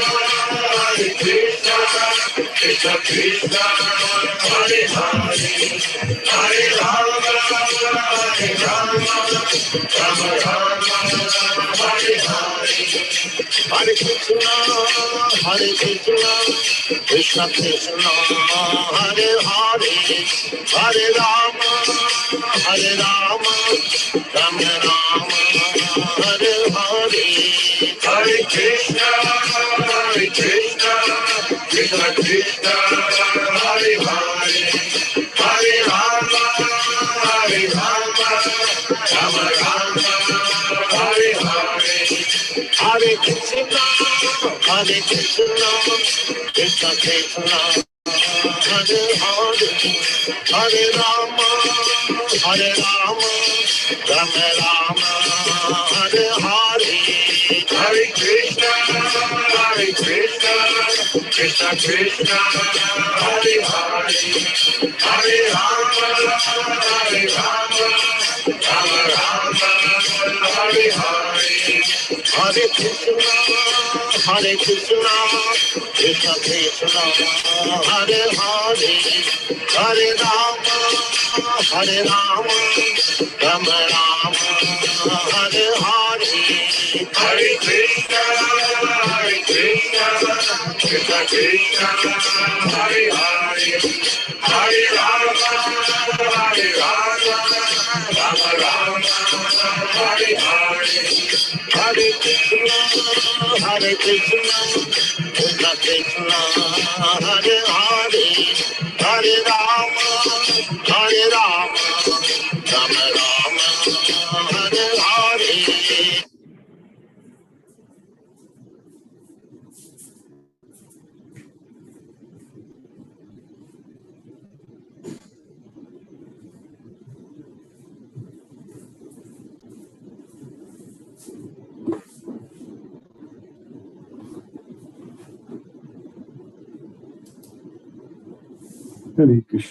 Krishna Krishna, Hare Hare, Hare Rama, Hare Rama, Rama Rama, Hare Hare, Hare Krishna, Krishna Krishna, Hare Hare, Hare Rama, Hare Rama, Rama Rama, Hare Hare, Hare Krishna, Krishna Krishna, Hare Hare, Hare Rama, Rama Rama, Hare Hare, Hare Krishna, Krishna Krishna, Hare Hare, Hare Rama, Rama Rama, Hare Hare, Hare Krishna, Krishna Krishna, Hare Hare, Hare Rama, Rama Rama, Hare Hare, Hare Krishna, Krishna Krishna, Hare Hare, Hare Rama, Rama Rama, Hare Hare, Hare Krishna, Krishna Krishna, Hare Hare, Hare Rama, Rama Rama, Hare Hare, Hare Krishna, Krishna Krishna, Hare Hare, Hare Rama, Rama Rama, Hare Hare. Hare Krishna.